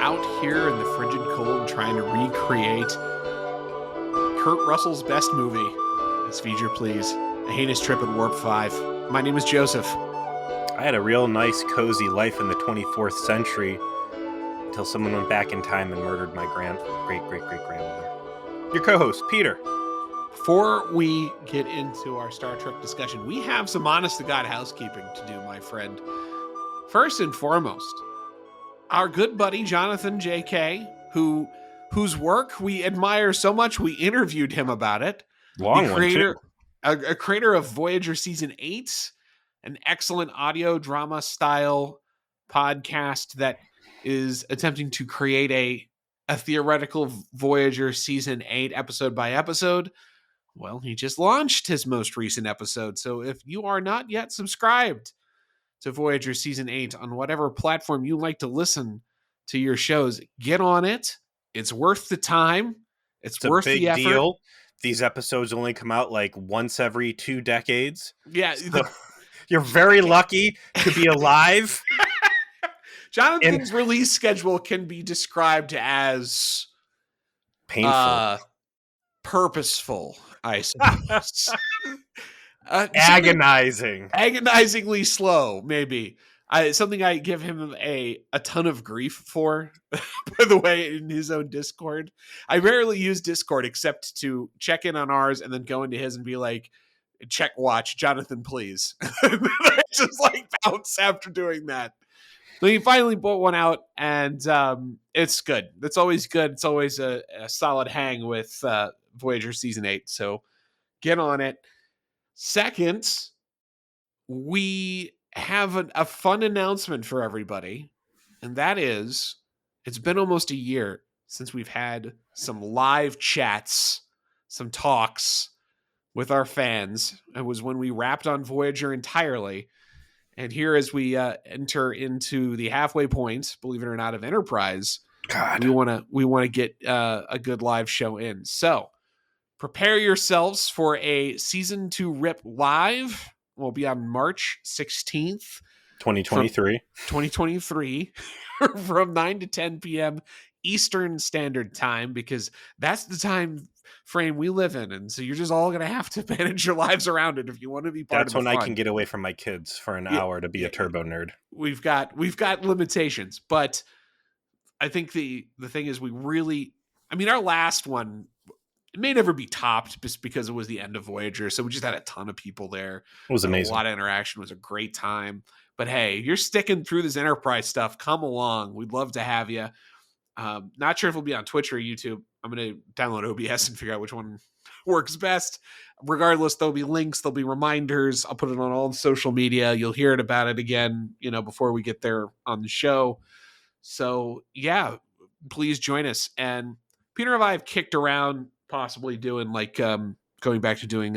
out here in the frigid cold trying to recreate Kurt Russell's best movie. This feature, please. A Heinous Trip at Warp 5. My name is Joseph. I had a real nice, cozy life in the 24th century until someone went back in time and murdered my great-great-great-grandmother. Your co-host, Peter. Before we get into our Star Trek discussion, we have some honest-to-God housekeeping to do, my friend. First and foremost, our good buddy Jonathan J.K., whose work we admire so much, we interviewed him about it. Long one, too. A creator of Voyager Season 8, an excellent audio drama style podcast that is attempting to create a theoretical Voyager Season 8 episode by episode. Well, he just launched his most recent episode. So if you are not yet subscribed to Voyager Season 8 on whatever platform you like to listen to your shows, get on it. It's worth the time. It's worth the effort. Deal. These episodes only come out like once every 2 decades. Yeah. So you're very lucky to be alive. Jonathan's release schedule can be described as painful, purposeful, I suppose. Agonizingly slow, maybe. Something I give him a ton of grief for, by the way, in his own Discord. I rarely use Discord except to check in on ours and then go into his and be like, check watch, Jonathan, please. I just like bounce after doing that. So he finally bought one out, and it's good. It's always good. It's always a solid hang with Voyager Season 8. So get on it. Second, we have a fun announcement for everybody, and that is, it's been almost a year since we've had some live chats, some talks with our fans. It was when we wrapped on Voyager entirely. And here, as we enter into the halfway point, believe it or not, of Enterprise, we want to get a good live show in. So prepare yourselves for a Season 2 Rip Live. We'll be on March 16th. 2023 from 9 to 10 p.m. Eastern Standard Time, because that's the time frame we live in, and so you're just all gonna have to manage your lives around it if you want to be part of the fun. That's when I can get away from my kids for an hour to be a turbo nerd. We've got limitations, but I think the thing is, our last one, it may never be topped just because it was the end of Voyager, so we just had a ton of people there. It was amazing. A lot of interaction. It was a great time. But hey, you're sticking through this Enterprise stuff, come along. We'd love to have you. Not sure if it'll be on Twitch or YouTube. I'm going to download OBS and figure out which one works best. Regardless, there'll be links, there'll be reminders. I'll put it on all the social media. You'll hear it about it again, before we get there on the show. So yeah, please join us. And Peter and I have kicked around possibly doing going back to doing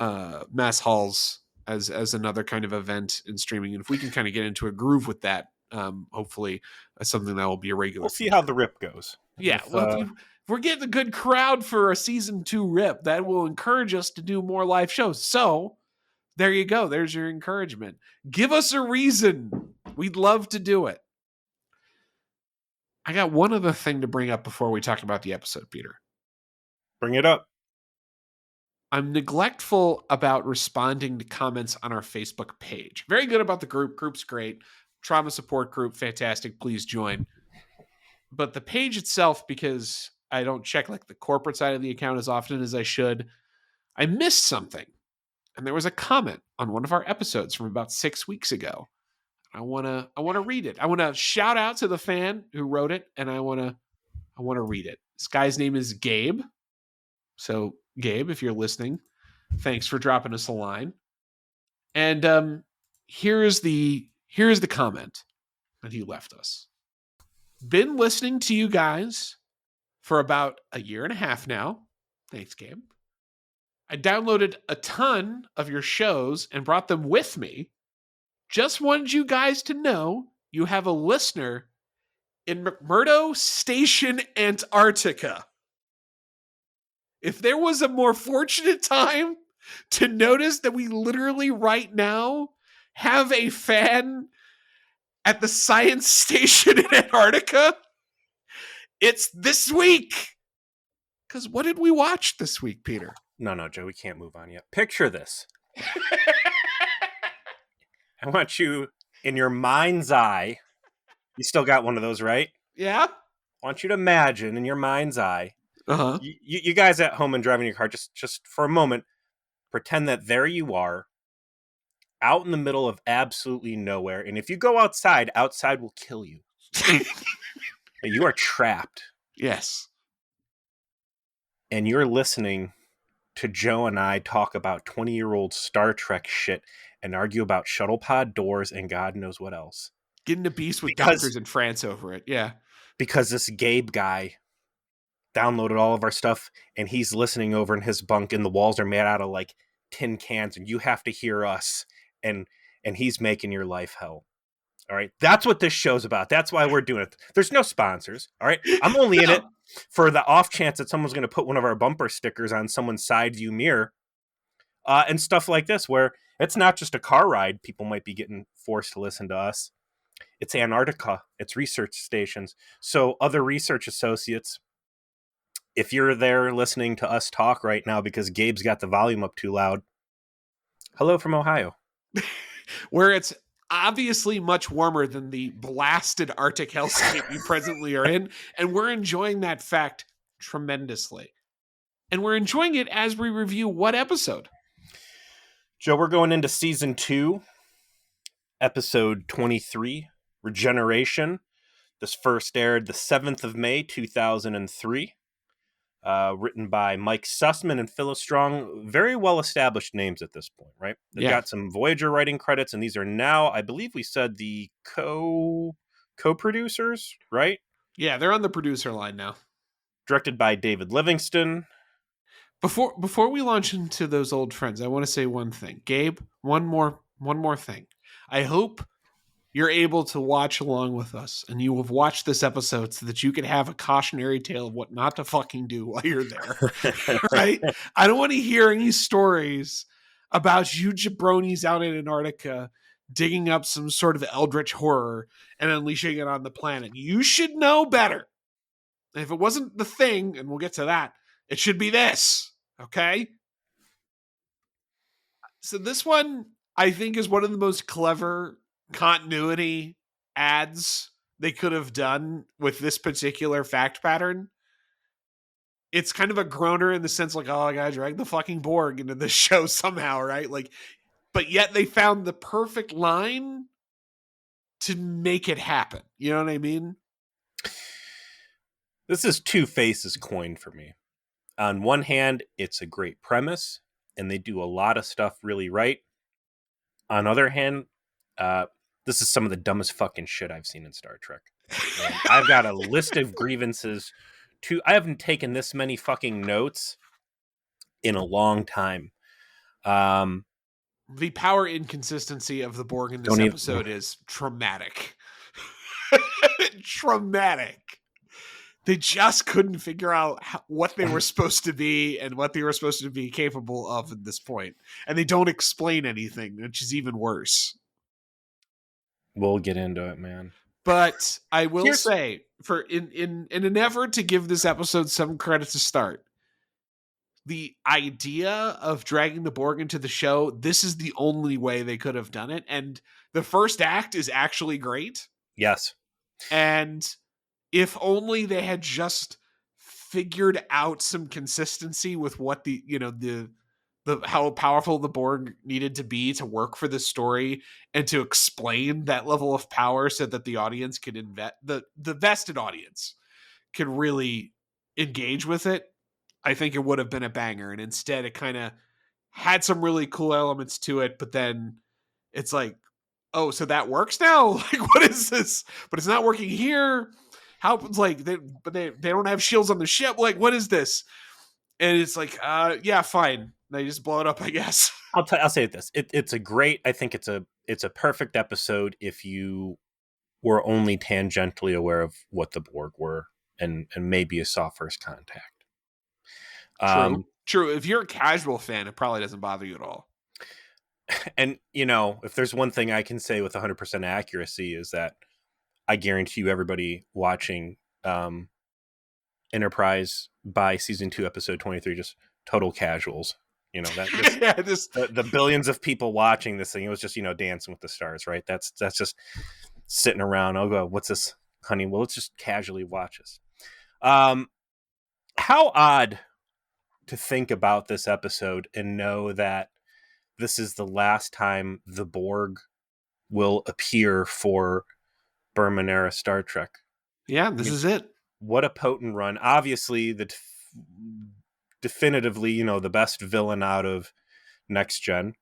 mass halls as another kind of event in streaming. And if we can kind of get into a groove with that, hopefully that's something that will be a regular. We'll see how the rip goes. Yeah. If we're getting a good crowd for a Season 2 rip, that will encourage us to do more live shows. So there you go. There's your encouragement. Give us a reason. We'd love to do it. I got one other thing to bring up before we talk about the episode, Peter. Bring it up. I'm neglectful about responding to comments on our Facebook page. Very good about the group. Group's great. Trauma support group, fantastic. Please join. But the page itself, because I don't check the corporate side of the account as often as I should, I missed something. And there was a comment on one of our episodes from about 6 weeks ago. I want to read it. I want to shout out to the fan who wrote it, and I want to read it. This guy's name is Gabe. So Gabe, if you're listening, thanks for dropping us a line. And here's the comment that he left us. Been listening to you guys for about a year and a half now. Thanks, Gabe. I downloaded a ton of your shows and brought them with me. Just wanted you guys to know you have a listener in McMurdo Station, Antarctica. If there was a more fortunate time to notice that we literally right now have a fan at the science station in Antarctica, It's this week. Because what did we watch this week, Peter? No, Joe, we can't move on yet. Picture this. I want you in your mind's eye. You still got one of those, right? Yeah. I want you to imagine in your mind's eye. Uh-huh. You guys at home and driving your car, just for a moment, pretend that there you are, out in the middle of absolutely nowhere. And if you go outside will kill you. You are trapped. Yes. And you're listening to Joe and I talk about 20-year-old Star Trek shit and argue about shuttle pod doors and God knows what else. Getting a beast with doctors in France over it. Yeah. Because this Gabe guy downloaded all of our stuff and he's listening over in his bunk and the walls are made out of like tin cans and you have to hear us and he's making your life hell. All right. That's what this show's about. That's why we're doing it. There's no sponsors. All right. I'm only in it for the off chance that someone's going to put one of our bumper stickers on someone's side view mirror and stuff like this, where it's not just a car ride. People might be getting forced to listen to us. It's Antarctica. It's research stations. So other research associates, if you're there listening to us talk right now because Gabe's got the volume up too loud, hello from Ohio. Where it's obviously much warmer than the blasted Arctic hellscape we presently are in, and we're enjoying that fact tremendously. And we're enjoying it as we review what episode? Joe, we're going into season 2, episode 23, Regeneration. This first aired the 7th of May, 2003. Written by Mike Sussman and Phyllis Strong. Very well-established names at this point, right? They've got some Voyager writing credits, and these are now, I believe we said, the co-producers, right? Yeah, they're on the producer line now. Directed by David Livingston. Before we launch into those old friends, I want to say one thing. Gabe, one more thing. I hope you're able to watch along with us and you have watched this episode so that you can have a cautionary tale of what not to fucking do while you're there. Right? I don't want to hear any stories about you jabronis out in Antarctica digging up some sort of eldritch horror and unleashing it on the planet. You should know better. If it wasn't the thing, and we'll get to that, it should be this. Okay? So this one, I think, is one of the most clever continuity ads they could have done with this particular fact pattern. It's kind of a groaner in the sense like, oh, I gotta drag the fucking Borg into this show somehow, right? Like, but yet they found the perfect line to make it happen. You know what I mean? This is two faces coin for me. On one hand, it's a great premise, and they do a lot of stuff really right. On the other hand, this is some of the dumbest fucking shit I've seen in Star Trek. And I've got a list of grievances. I haven't taken this many fucking notes in a long time. The power inconsistency of the Borg in this episode is traumatic. Traumatic. They just couldn't figure out what they were supposed to be and what they were supposed to be capable of at this point. And they don't explain anything, which is even worse. We'll get into it, man. But I will say, for in an effort to give this episode some credit to start, the idea of dragging the Borg into the show, this is the only way they could have done it. And the first act is actually great. Yes. And if only they had just figured out some consistency with what the how powerful the Borg needed to be to work for this story and to explain that level of power so that the audience could the vested audience could really engage with it, I think it would have been a banger. And instead it kind of had some really cool elements to it, but then it's like, oh, so that works now? Like, what is this? But it's not working here. How, like, they don't have shields on the ship. Like, what is this? And it's like, yeah, fine. They just blow it up, I guess. I'll say this. It's a great, I think it's a perfect episode if you were only tangentially aware of what the Borg were and maybe a saw first contact. True. If you're a casual fan, it probably doesn't bother you at all. And, if there's one thing I can say with 100% accuracy is that I guarantee you everybody watching Enterprise by season 2, episode 23, just total casuals. You know, that just Yeah, this the billions of people watching this thing, it was just, Dancing with the Stars, right? That's just sitting around. Oh, go, what's this, honey? Well, let's just casually watch this. How odd to think about this episode and know that this is the last time the Borg will appear for Berman era Star Trek. Yeah, this is it. What a potent run. Obviously, definitively, the best villain out of Next Gen.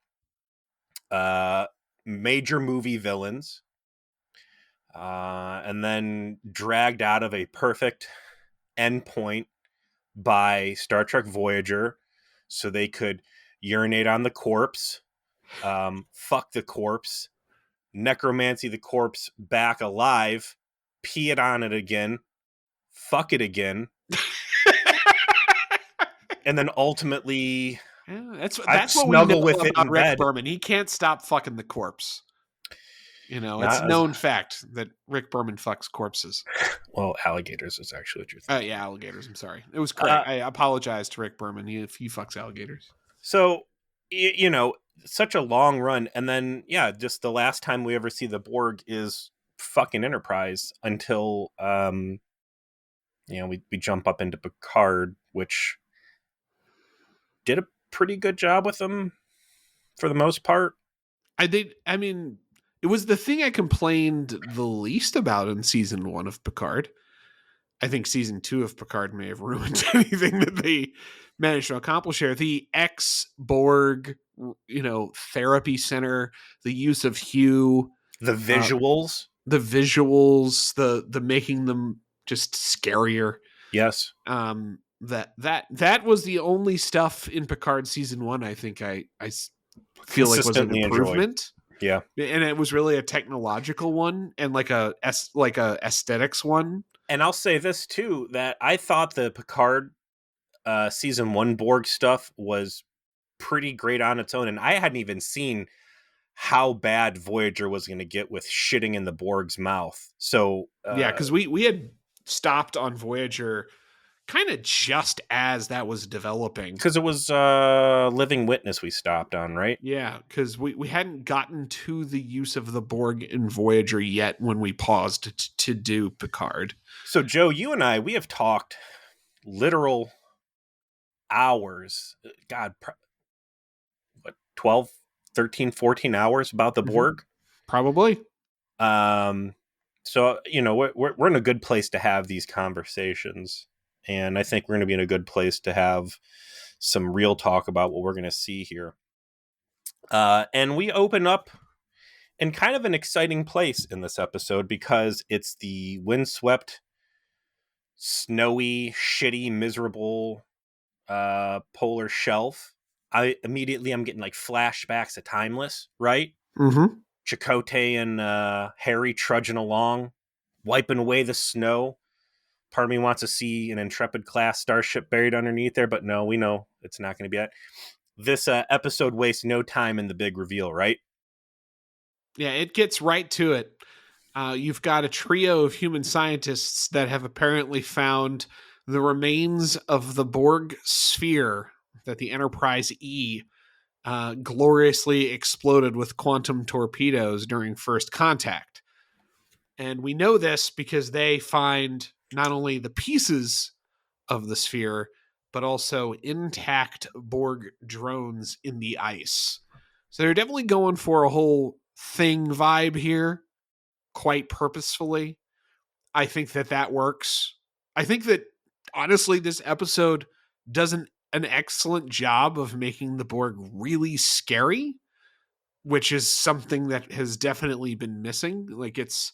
Major movie villains. And then dragged out of a perfect endpoint by Star Trek Voyager so they could urinate on the corpse, fuck the corpse, necromancy the corpse back alive, pee it on it again, fuck it again, and then ultimately that's I'd what we know snuggle with it about in Rick bed. Berman. He can't stop fucking the corpse. It's Not known fact that Rick Berman fucks corpses. Well, alligators is actually a true thing. Yeah, alligators. I'm sorry. It was correct. I apologize to Rick Berman if he fucks alligators. So, such a long run. And then, just the last time we ever see the Borg is fucking Enterprise until, we jump up into Picard, which did a pretty good job with them for the most part. It was the thing I complained the least about in season 1 of Picard. I think season 2 of Picard may have ruined anything that they managed to accomplish here. The ex-Borg, therapy center, the use of Hugh, the visuals, the making them just scarier. Yes. That was the only stuff in Picard season 1 I think I feel like was an improvement. Enjoyed. Yeah. And it was really a technological one and like a aesthetics one. And I'll say this too, that I thought the Picard season 1 Borg stuff was pretty great on its own. And I hadn't even seen how bad Voyager was going to get with shitting in the Borg's mouth. So because we had stopped on Voyager kind of just as that was developing. Because it was Living Witness we stopped on, right? Yeah, because we hadn't gotten to the use of the Borg in Voyager yet when we paused to do Picard. So, Joe, you and I, we have talked literal hours. God, 12, 13, 14 hours about the Borg? Probably. So, we're in a good place to have these conversations. And I think we're going to be in a good place to have some real talk about what we're going to see here. And we open up in kind of an exciting place in this episode because it's the windswept, snowy, shitty, miserable polar shelf. I'm getting like flashbacks of Timeless, right? Mm-hmm. Chakotay and Harry trudging along, wiping away the snow. Part of me wants to see an Intrepid class starship buried underneath there, but no, we know it's not going to be that. This episode wastes no time in the big reveal, right? Yeah, it gets right to it. You've got a trio of human scientists that have apparently found the remains of the Borg sphere that the Enterprise E gloriously exploded with quantum torpedoes during first contact. And we know this because they find not only the pieces of the sphere, but also intact Borg drones in the ice. So they're definitely going for a whole thing vibe here, quite purposefully. I think that works. I think that, honestly, this episode does an excellent job of making the Borg really scary, which is something that has definitely been missing. Like, it's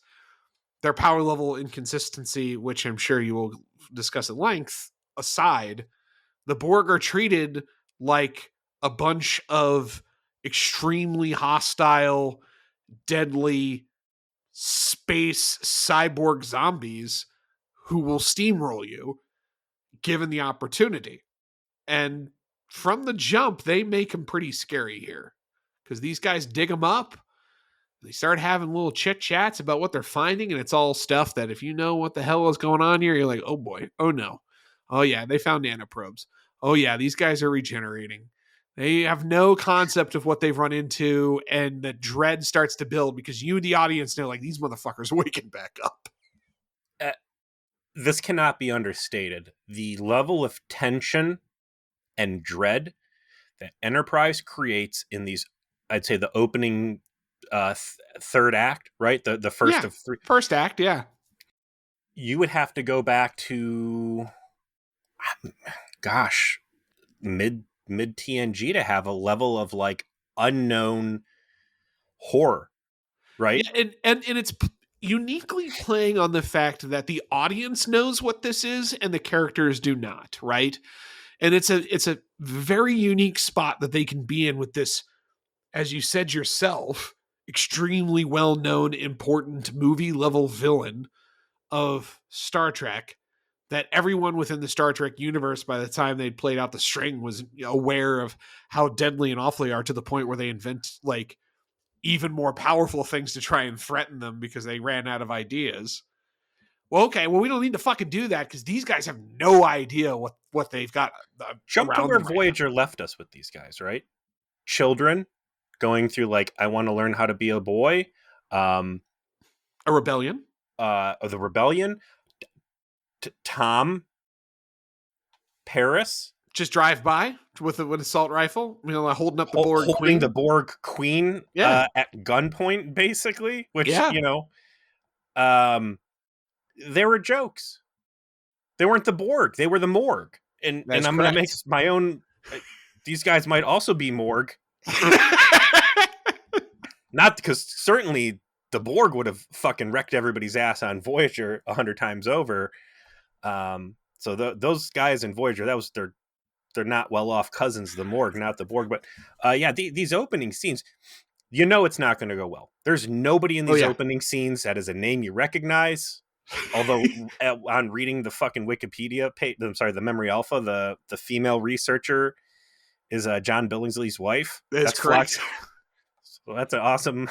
their power level inconsistency, which I'm sure you will discuss at length, aside, the Borg are treated like a bunch of extremely hostile, deadly space cyborg zombies who will steamroll you given the opportunity. And from the jump, they make them pretty scary here because these guys dig them up. They start having little chit chats about what they're finding, and it's all stuff that if you know what the hell is going on here, you're like, oh boy, oh no. Oh yeah, they found nanoprobes. Oh yeah, these guys are regenerating. They have no concept of what they've run into, and the dread starts to build because you, the audience, know like these motherfuckers waking back up. Uh, this cannot be understated. The level of tension and dread that Enterprise creates in these, I'd say, the opening third act, right? The first Yeah, of three. first act, yeah. You would have to go back to, gosh, mid TNG to have a level of like unknown horror, right? Yeah, and it's uniquely playing on the fact that the audience knows what this is and the characters do not, right? And it's a very unique spot that they can be in with this, as you said yourself, extremely well-known, important movie level villain of Star Trek that everyone within the Star Trek universe, by the time they'd played out the string, was aware of how deadly and awful they are, to the point where they invent like even more powerful things to try and threaten them because they ran out of ideas. Well, okay, well, we don't need to fucking do that because these guys have no idea what they've got Jump to around where them right now. Voyager left us with these guys, right? Children going through like, I want to learn how to be a boy. A rebellion. The rebellion. Tom Paris Just drive by with an assault rifle, holding up the Borg holding Queen. the Borg Queen Yeah. at gunpoint, basically. Which Yeah. They were jokes. They weren't the Borg. They were the Morgue. And That's I'm going to make correct. my own. These guys might also be Morgue. Not because certainly the Borg would have fucking wrecked everybody's ass on Voyager 100 times over. So those guys in Voyager, they're not well off cousins of the Morgue, not the Borg. But these opening scenes, it's not going to go well. There's nobody in these opening scenes that is a name you recognize. Although on reading the fucking Wikipedia page, the Memory Alpha, the female researcher is John Billingsley's wife. That's correct. So that's an awesome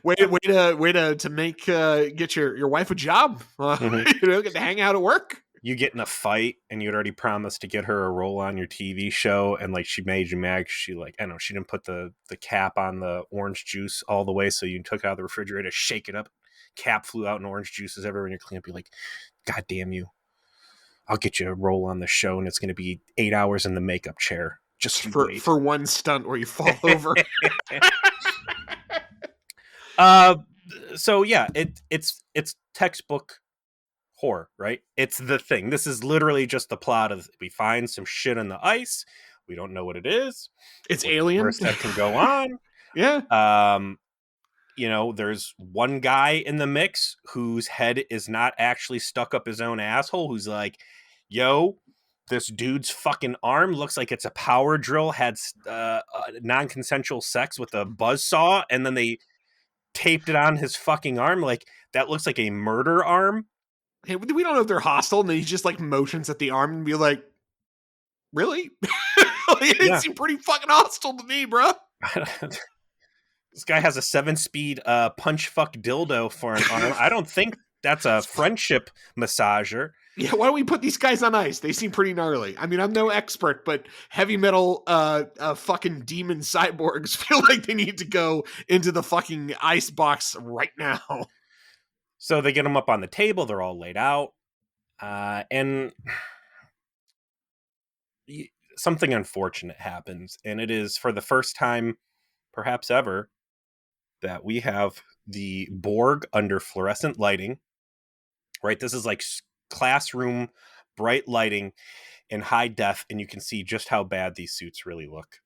way to make get your wife a job. Get to hang out at work. You get in a fight and you'd already promised to get her a role on your TV show, and like she made you mad. She she didn't put the cap on the orange juice all the way, so you took it out of the refrigerator, shake it up, cap flew out, and orange juice is everywhere in your cleanup. You're like, God damn you! I'll get you a role on the show, and it's going to be 8 hours in the makeup chair just for one stunt where you fall over. So yeah, it's textbook horror, right? It's The Thing. This is literally just the plot of, we find some shit on the ice, we don't know what it is, it's alien. Worst that can go on. Yeah. There's one guy in the mix whose head is not actually stuck up his own asshole, who's like, yo, this dude's fucking arm looks like it's a power drill, had non-consensual sex with a buzzsaw, and then they taped it on his fucking arm. Like, that looks like a murder arm. Hey, we don't know if they're hostile, and then he just like motions at the arm and be like, really? It seemed pretty fucking hostile to me, bro. This guy has a 7-speed punch fuck dildo for an arm. I don't think that's a friendship massager. Yeah, why don't we put these guys on ice? They seem pretty gnarly. I mean, I'm no expert, but heavy metal fucking demon cyborgs feel like they need to go into the fucking ice box right now. So they get them up on the table. They're all laid out. And something unfortunate happens. And it is, for the first time, perhaps ever, that we have the Borg under fluorescent lighting. Right? This is like classroom bright lighting in high def, and you can see just how bad these suits really look.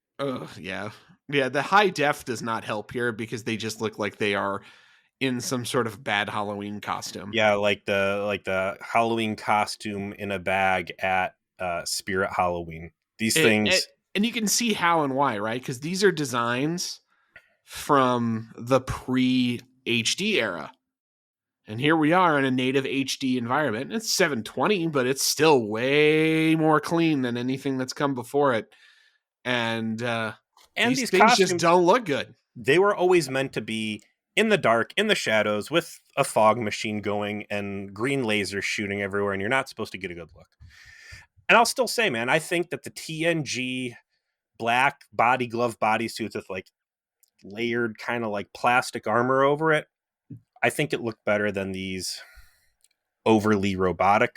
Yeah. The high def does not help here because they just look like they are in some sort of bad Halloween costume. Yeah, like the Halloween costume in a bag at Spirit Halloween. These things, and you can see how and why, right? Because these are designs from the pre-HD era. And here we are in a native HD environment. It's 720, but it's still way more clean than anything that's come before it. And these things costumes just don't look good. They were always meant to be in the dark, in the shadows, with a fog machine going and green lasers shooting everywhere, and you're not supposed to get a good look. And I'll still say, man, I think that the TNG black body glove bodysuits with like layered kind of like plastic armor over it, I think it looked better than these overly robotic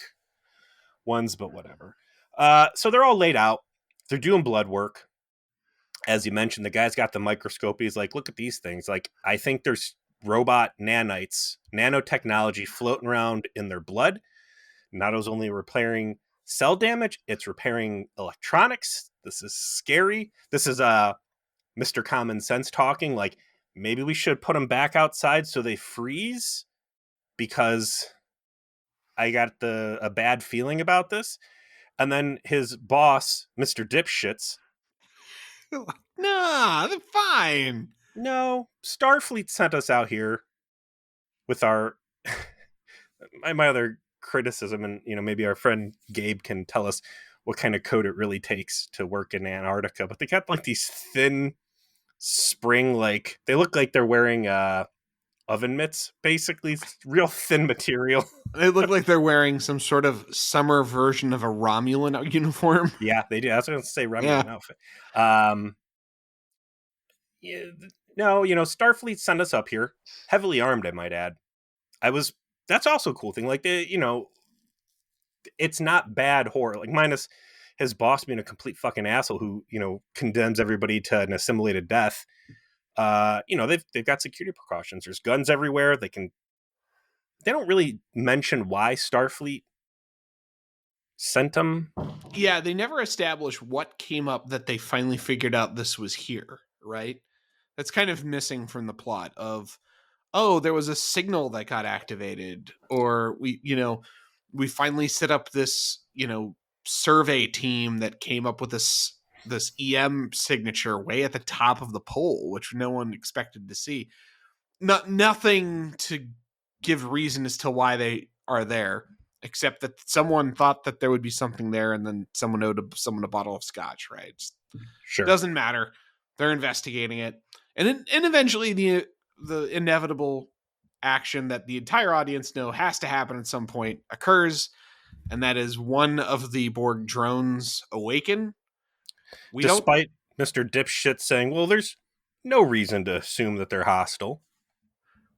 ones, but whatever. So they're all laid out. They're doing blood work. As you mentioned, the guy's got the microscope. He's like, look at these things. Like, I think there's robot nanites, nanotechnology floating around in their blood. Not only repairing cell damage, it's repairing electronics. This is scary. This is Mr. Common Sense talking. Like, maybe we should put them back outside so they freeze, because I got a bad feeling about this. And then his boss, Mr. Dipshits, Nah, they're fine. no, Starfleet sent us out here with our my other criticism, and maybe our friend Gabe can tell us what kind of coat it really takes to work in Antarctica. But they got like these thin spring, like they look like they're wearing oven mitts, basically. It's real thin material. They look like they're wearing some sort of summer version of a Romulan uniform. Yeah, they do. I was going to say Romulan Yeah. outfit. Yeah, no, Starfleet sent us up here, heavily armed, I might add. That's also a cool thing. Like, it's not bad horror. Like, minus his boss being a complete fucking asshole who, condemns everybody to an assimilated death. They've got security precautions. There's guns everywhere. They don't really mention why Starfleet sent them. Yeah, they never established what came up that they finally figured out this was here, right? That's kind of missing from the plot of, oh, there was a signal that got activated, or we finally set up this, survey team that came up with this EM signature way at the top of the pole, which no one expected to see. Nothing to give reason as to why they are there, except that someone thought that there would be something there, and then someone owed someone a bottle of scotch, right? Sure. Doesn't matter. They're investigating it. And eventually the inevitable action that the entire audience know has to happen at some point occurs, and that is one of the Borg drones awaken. Despite Mr. Dipshit saying, well, there's no reason to assume that they're hostile.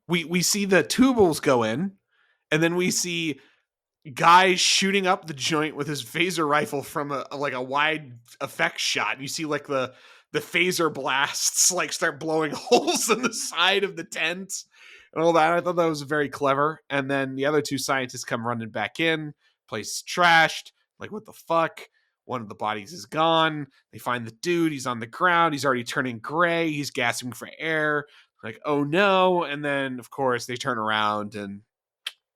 We see the tubals go in, and then we see guys shooting up the joint with his phaser rifle from a wide effect shot. And you see like the phaser blasts like start blowing holes in the side of the tent and all that. I thought that was very clever. And then the other two scientists come running back in. Place trashed. Like, what the fuck? One of the bodies is gone. They find the dude. He's on the ground. He's already turning gray. He's gasping for air. Like, oh no. And then, of course, they turn around and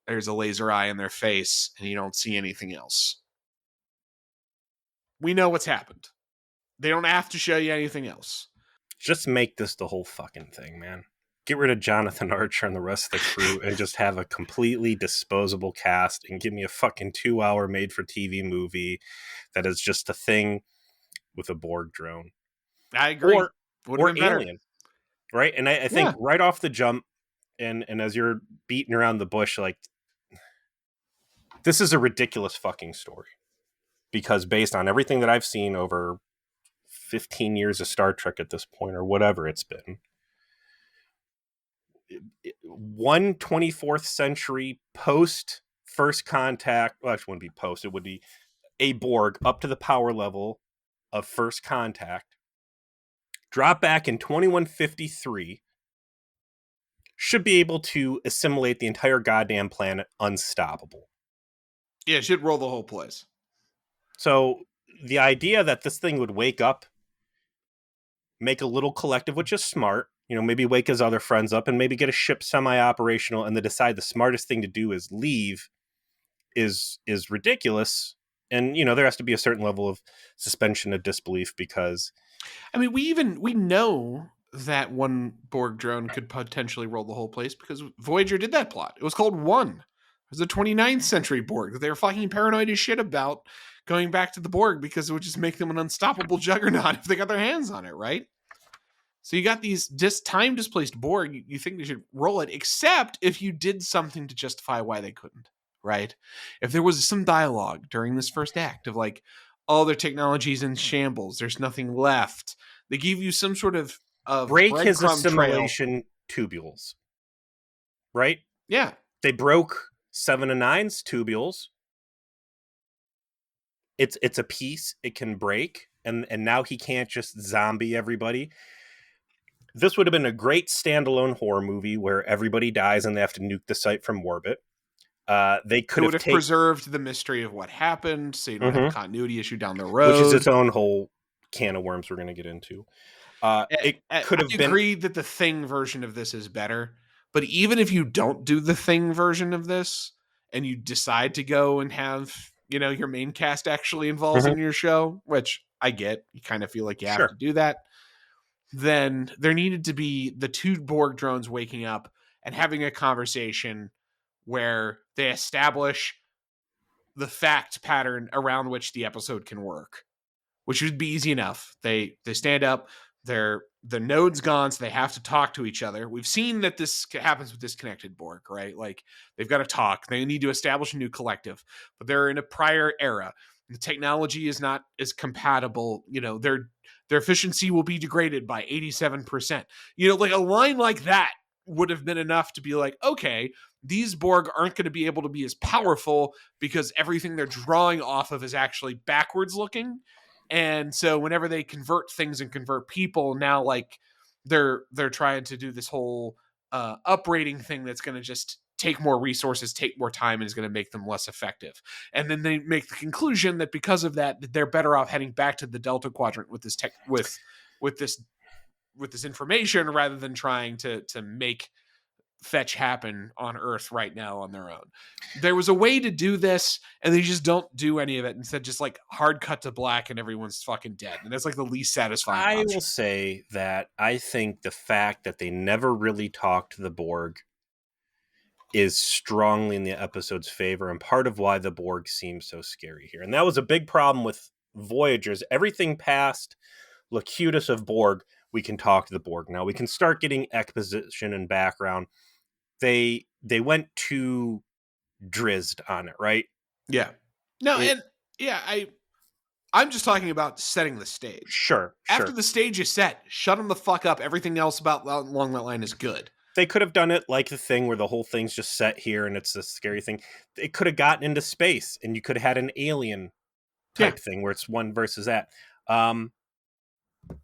there's a laser eye in their face and you don't see anything else. We know what's happened. They don't have to show you anything else. Just make this the whole fucking thing, man. Get rid of Jonathan Archer and the rest of the crew and just have a completely disposable cast and give me a fucking 2-hour made-for-TV movie that is just a thing with a Borg drone. I agree. Or Alien. Right? And I think right off the jump, and as you're beating around the bush, like, this is a ridiculous fucking story. Because based on everything that I've seen over 15 years of Star Trek at this point, or whatever it's been, 24th century post First Contact, well, it wouldn't be post, it would be a Borg up to the power level of First Contact, drop back in 2153, should be able to assimilate the entire goddamn planet unstoppable. Yeah, it should roll the whole place. So the idea that this thing would wake up, make a little collective, which is smart, maybe wake his other friends up and maybe get a ship semi-operational, and then decide the smartest thing to do is leave, is ridiculous. And, there has to be a certain level of suspension of disbelief, because... I mean, we know that one Borg drone could potentially roll the whole place because Voyager did that plot. It was called One. It was a 29th century Borg that they were fucking paranoid as shit about going back to the Borg because it would just make them an unstoppable juggernaut if they got their hands on it, right? So you got these time displaced Borg. You think they should roll it, except if you did something to justify why they couldn't. right? If there was some dialogue during this first act of like, all their technology's in shambles, there's nothing left. They give you some sort of Break his breadcrumb trail. assimilation tubules, right? Yeah. They broke 7 and Nine's tubules. It's a piece it can break, and now he can't just zombie everybody. This would have been a great standalone horror movie where everybody dies and they have to nuke the site from orbit. They It could would have have taken, preserved the mystery of what happened, so you don't have a continuity issue down the which is road. its own whole can of worms we're going to get into. It could I have been agree that the Thing version of this is better, but even if you don't do the Thing version of this and you decide to go and have, your main cast actually involved Mhm. in your show, which I get, you kind of feel like you have to Sure. do that, then there needed to be the two Borg drones waking up and having a conversation where they establish the fact pattern around which the episode can work, which would be easy enough. They stand up, the node's gone, so they have to talk to each other. We've seen that this happens with disconnected Borg, right? Like they've got to talk. They need to establish a new collective, but they're in a prior era. The technology is not as compatible. Their efficiency will be degraded by 87%. Like a line like that would have been enough to be like, okay, these Borg aren't going to be able to be as powerful because everything they're drawing off of is actually backwards looking. And so whenever they convert things and convert people, now like they're trying to do this whole uprating thing that's going to just take more resources, take more time, and is going to make them less effective. And then they make the conclusion that because of that they're better off heading back to the Delta Quadrant with this tech with this information rather than trying to make fetch happen on Earth right now on their own. There was a way to do this, and they just don't do any of it. Instead, just like hard cut to black, and everyone's fucking dead. And that's like the least satisfying I will option. say that I think the fact that they never really talked to the Borg is strongly in the episode's favor, and part of why the Borg seems so scary here. And that was a big problem with Voyagers. Everything past Locutus of Borg, we can talk to the Borg. Now we can start getting exposition and background. They went too drizzed on it, right? Yeah. No, It and yeah, I'm just talking about setting the stage. sure, After sure. the stage is set, shut them the fuck up. Everything else about along that line is good. They could have done it like the thing where the whole thing's just set here and it's a scary thing. It could have gotten into space and you could have had an alien Yeah. type thing where it's one versus that.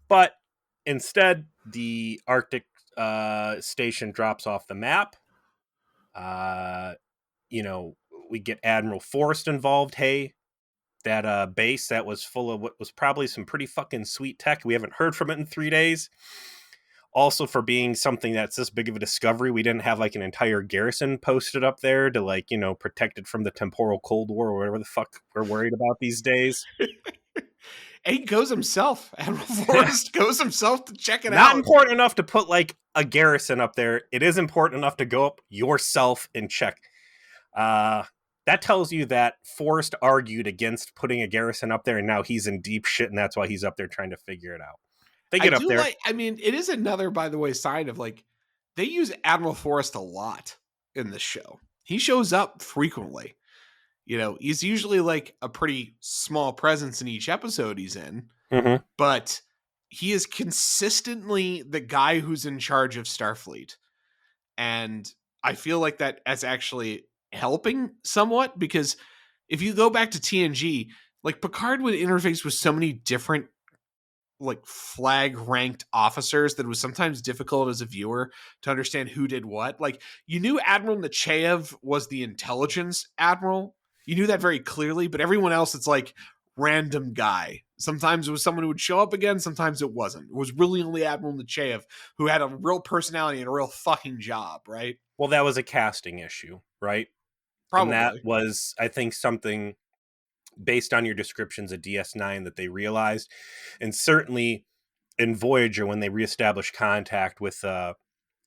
But instead, the Arctic station drops off the map. Uh, we get Admiral Forrest involved. Hey, that base that was full of what was probably some pretty fucking sweet tech. We haven't heard from it in 3 days. Also, for being something that's this big of a discovery, we didn't have like an entire garrison posted up there to like, protect it from the temporal Cold War or whatever the fuck we're worried about these days. And he goes himself. Admiral Forrest goes himself to check it Not out. important enough to put like a garrison up there. It is important enough to go up yourself and check. That tells you that Forrest argued against putting a garrison up there, and now he's in deep shit, and that's why he's up there trying to figure it out. They I get up do there. like, I mean, it is another, by the way, sign of like, they use Admiral Forrest a lot in this show. He shows up frequently. He's usually like a pretty small presence in each episode he's in, Mhm. but he is consistently the guy who's in charge of Starfleet. And I feel like that is actually helping somewhat because if you go back to TNG, like Picard would interface with so many different like flag ranked officers that it was sometimes difficult as a viewer to understand who did what. Like you knew Admiral Nechayev was the intelligence admiral. You knew that very clearly, but everyone else it's like random guy. Sometimes it was someone who would show up again, sometimes it wasn't. It was really only Admiral Nechayev who had a real personality and a real fucking job, right? Well, that was a casting issue, right? And that Probably. was, I think, something based on your descriptions of DS9 that they realized. And certainly in Voyager, when they reestablished contact with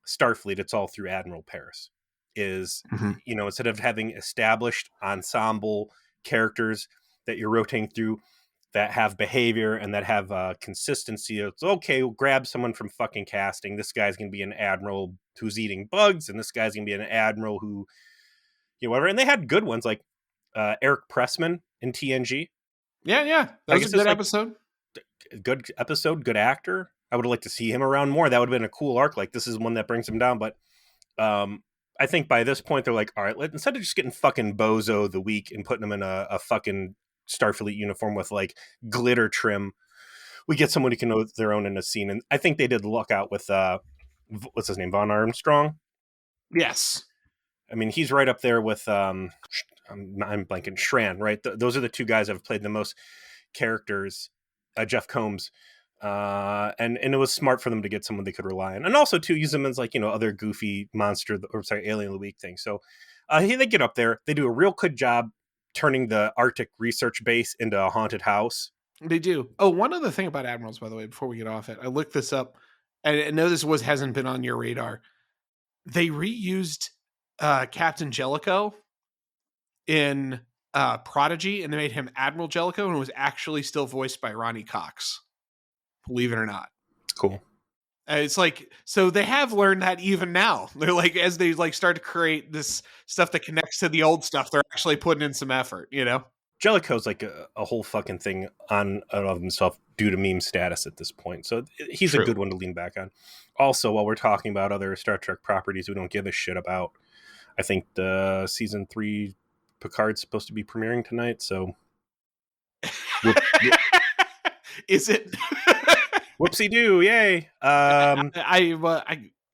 Starfleet, it's all through Admiral Paris. Mhm. Instead of having established ensemble characters that you're rotating through that have behavior and that have consistency, it's okay, we'll grab someone from fucking casting. This guy's going to be an admiral who's eating bugs, and this guy's going to be an admiral who whatever. And they had good ones like Eric Pressman in TNG. Yeah. That I was a guess it's good like episode. a good episode, good actor. I would have liked to see him around more. That would have been a cool arc. Like this is one that brings him down. But I think by this point they're like, all right, instead of just getting fucking Bozo the Week and putting him in a fucking Starfleet uniform with like glitter trim, we get someone who can know their own in a scene. And I think they did luck out with what's his name, Von Armstrong. Yes. I mean, he's right up there with I'm blanking, Shran, right? Those are the two guys that have played the most characters. Jeff Combs, and it was smart for them to get someone they could rely on, and also to use them as like other goofy monster or sorry alien of the week thing. So they get up there, they do a real good job turning the Arctic research base into a haunted house. They do. Oh, one other thing about admirals, by the way, before we get off it, I looked this up. And I know this hasn't been on your radar. They reused Captain Jellicoe in Prodigy, and they made him Admiral Jellicoe, and it was actually still voiced by Ronnie Cox. Believe it or not. Cool. It's like, so they have learned that even now. They're like, as they like start to create this stuff that connects to the old stuff, they're actually putting in some effort, Jellicoe's like a whole fucking thing on of himself due to meme status at this point. So he's True. a good one to lean back on. Also, while we're talking about other Star Trek properties we don't give a shit about, I think the season 3 Picard's supposed to be premiering tonight. So Is it? Whoopsie doo! Yay! I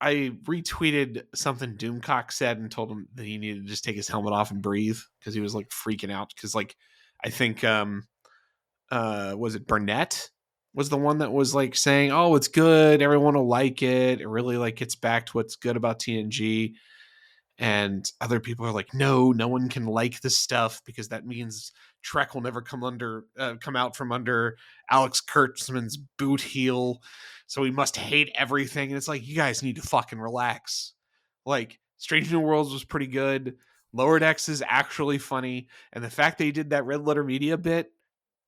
retweeted something Doomcock said and told him that he needed to just take his helmet off and breathe because he was like freaking out because like I think was it Burnett was the one that was like saying, oh, it's good, everyone will like it, it really like gets back to what's good about TNG. And other people are like, no one can like this stuff because that means Trek will never come out from under Alex Kurtzman's boot heel. So we must hate everything. And it's like, you guys need to fucking relax. Like, Strange New Worlds was pretty good. Lower Decks is actually funny. And the fact they did that Red Letter Media bit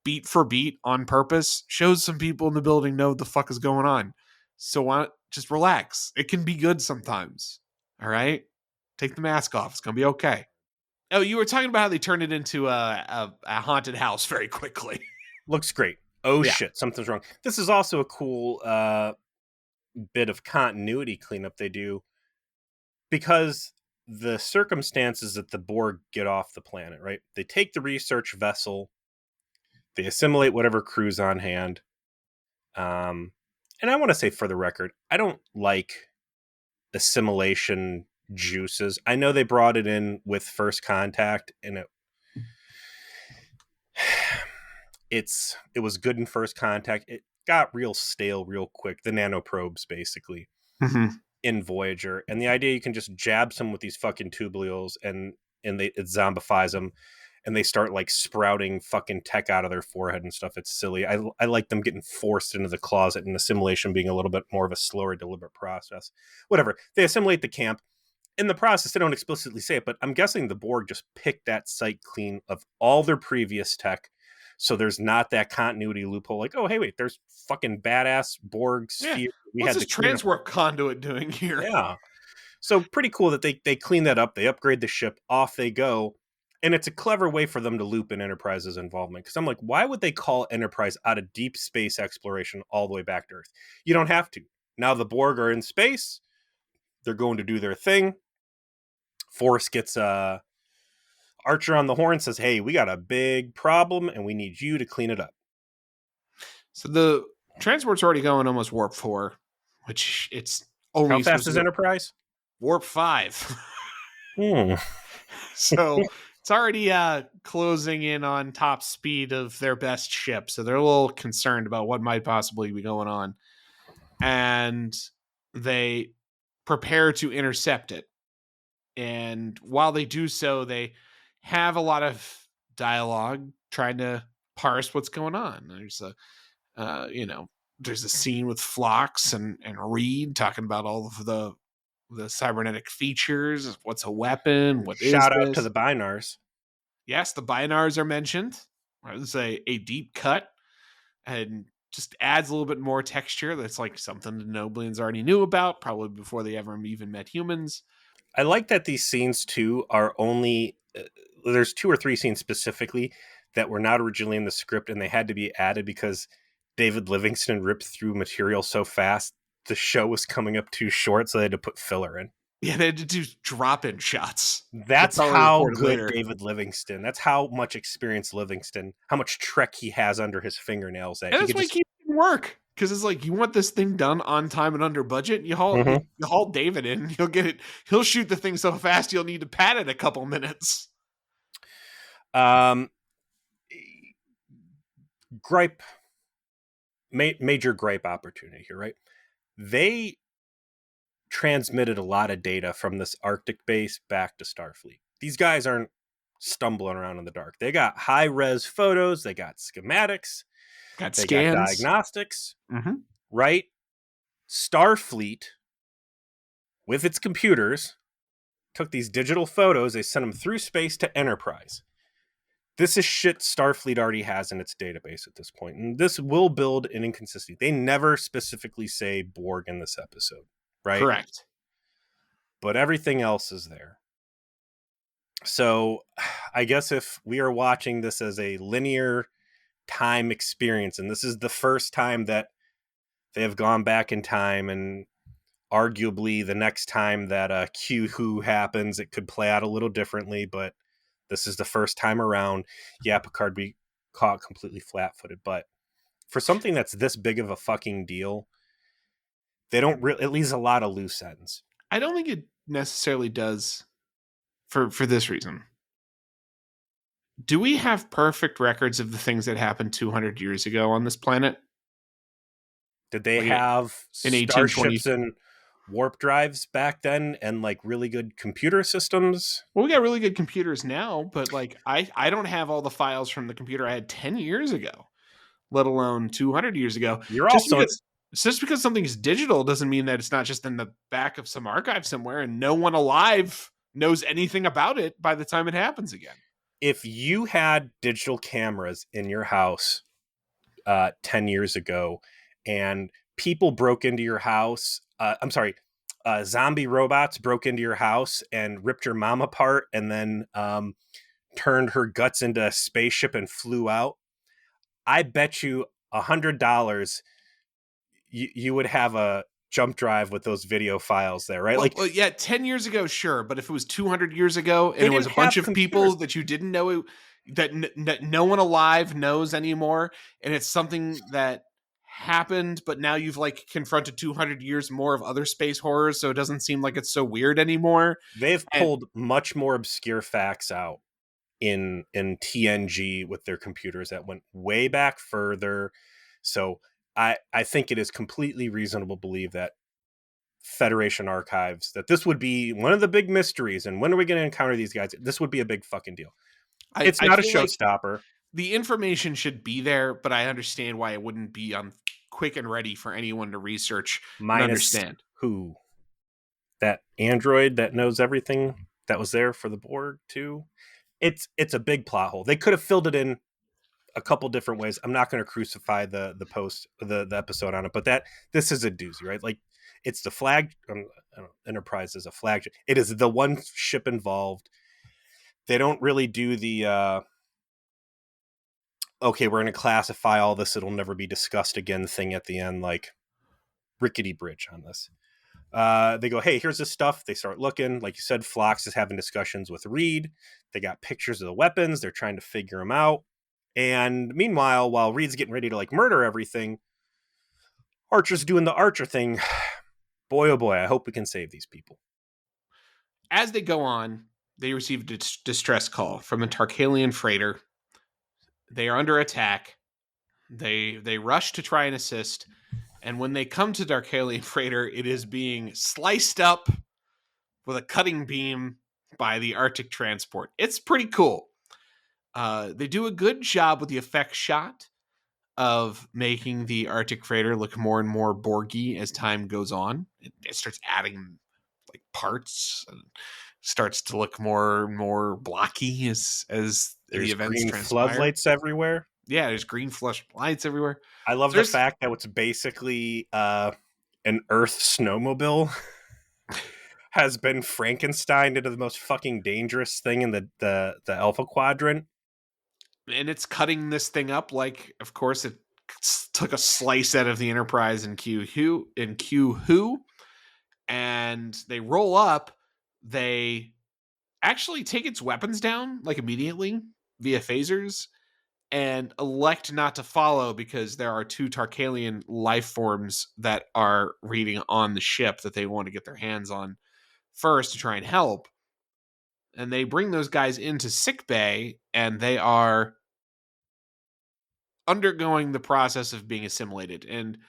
beat for beat on purpose shows some people in the building know what the fuck is going on. So why not just relax? It can be good sometimes. All right? Take the mask off. It's going to be okay. Oh, you were talking about how they turned it into a haunted house very quickly. Looks great. Oh, Yeah. shit. Something's wrong. This is also a cool bit of continuity cleanup they do because the circumstances that the Borg get off the planet, right? They take the research vessel, they assimilate whatever crew's on hand. And I want to say for the record, I don't like assimilation juices. I know they brought it in with First Contact and it was good in First Contact. It got real stale real quick. The nanoprobes basically in Voyager, and the idea you can just jab some with these fucking tubules and it zombifies them and they start like sprouting fucking tech out of their forehead and stuff. It's silly. I like them getting forced into the closet and assimilation being a little bit more of a slower, deliberate process. Whatever. They assimilate the camp. In the process, they don't explicitly say it, but I'm guessing the Borg just picked that site clean of all their previous tech. So there's not that continuity loophole like, oh, hey, wait, there's fucking badass Borg sphere. Yeah. What's this transwarp conduit doing here? Yeah. So pretty cool that they clean that up. They upgrade the ship. Off they go. And it's a clever way for them to loop in Enterprise's involvement. Because I'm like, why would they call Enterprise out of deep space exploration all the way back to Earth? You don't have to. Now the Borg are in space. They're going to do their thing. Forrest gets Archer on the horn, says, hey, we got a big problem and we need you to clean it up. So the transport's already going almost warp 4, which it's only... How fast is Enterprise? Warp 5. So it's already closing in on top speed of their best ship. So they're a little concerned about what might possibly be going on. And they prepare to intercept it. And while they do so, they have a lot of dialogue trying to parse what's going on. There's there's a scene with Phlox and Reed talking about all of the cybernetic features. What's a weapon? What is Shout out this? to the Binars. Yes, the Binars are mentioned. It's a deep cut and just adds a little bit more texture. That's like something the Noblians already knew about, probably before they ever even met humans. I like that these scenes too are only there's 2 or 3 scenes specifically that were not originally in the script and they had to be added because David Livingston ripped through material so fast the show was coming up too short, so they had to put filler in. Yeah, they had to do drop-in shots. They're That's probably how recorded good later. David Livingston. That's how much experience Livingston, how much Trek he has under his fingernails. That And he that's could why he just. keeps getting work. Because it's like you want this thing done on time and under budget. Mhm. You haul David in, he'll get it. He'll shoot the thing so fast you'll need to pad it a couple minutes. Um, gripe, major gripe opportunity here, right? They transmitted a lot of data from this Arctic base back to Starfleet. These guys aren't stumbling around in the dark. They got high res photos, they got schematics, Got they got scans. diagnostics, Mm-hmm. right? Starfleet, with its computers, took these digital photos, they sent them through space to Enterprise. This is shit Starfleet already has in its database at this point, and this will build an inconsistency. They never specifically say Borg in this episode, right? Correct. But everything else is there. So I guess if we are watching this as a linear time experience, and this is the first time that they have gone back in time, and arguably the next time that Q-Who happens, it could play out a little differently, but this is the first time around. Yeah, Picard be caught completely flat-footed, but for something that's this big of a fucking deal, they don't really, it leaves a lot of loose ends. I don't think it necessarily does for this reason. Do we have perfect records of the things that happened 200 years ago on this planet? Did they Like have in 1820? starships and warp drives back then and like really good computer systems? Well, we got really good computers now, but like I don't have all the files from the computer I had 10 years ago, let alone 200 years ago. You're Just also because just because something is digital doesn't mean that it's not just in the back of some archive somewhere and no one alive knows anything about it by the time it happens again. if you had digital cameras in your house 10 years ago and people broke into your house, I'm sorry, zombie robots broke into your house and ripped your mom apart and then turned her guts into a spaceship and flew out, I bet you $100 you would have a jump drive with those video files there, right? Well, Like yeah, 10 years ago, sure. But if it was 200 years ago and they it was didn't a bunch have of computers. people that you didn't know, that no one alive knows anymore, and it's something that happened, but now you've like confronted 200 years more of other space horrors, so it doesn't seem like it's so weird anymore. They've And pulled much more obscure facts out in TNG with their computers that went way back further. So I think it is completely reasonable to believe that Federation archives, that this would be one of the big mysteries, and when are we going to encounter these guys? This would be a big fucking deal. It's I not a feel like showstopper. the information should be there, but I understand why it wouldn't be on quick and ready for anyone to research and Minus understand. who? That android that knows everything that was there for the Borg too. It's a big plot hole. They could have filled it in a couple different ways. I'm not going to crucify the post the episode on it, but that this is a doozy, right? Like it's the flag. Enterprise is a flagship. It is the one ship involved. They don't really do the okay, we're going to classify all this. It'll never be discussed again thing at the end, like rickety bridge on this. They go, hey, here's this stuff. They start looking. Like you said, Phlox is having discussions with Reed. They got pictures of the weapons. They're trying to figure them out. And meanwhile, while Reed's getting ready to like murder everything, Archer's doing the Archer thing. Boy, oh boy, I hope we can save these people. As they go on, they receive a distress call from a Tarkalian freighter. They are under attack. They rush to try and assist, and when they come to Tarkalian freighter, it is being sliced up with a cutting beam by the Arctic transport. It's pretty cool. They do a good job with the effect shot of making the Arctic freighter look more and more Borgy as time goes on. It starts adding like parts and starts to look more and more blocky as There's the events green transpire. floodlights everywhere. Yeah, there's green flush lights everywhere. I love There's the fact that it's basically an Earth snowmobile. has been Frankenstein into the most fucking dangerous thing in the Alpha Quadrant. And it's cutting this thing up like, of course, it took a slice out of the Enterprise in Q Who, and they roll up. They actually take its weapons down like immediately via phasers and elect not to follow because there are two Tarkalian life forms that are reading on the ship that they want to get their hands on first to try and help. And they bring those guys into sick bay, and they are undergoing the process of being assimilated. And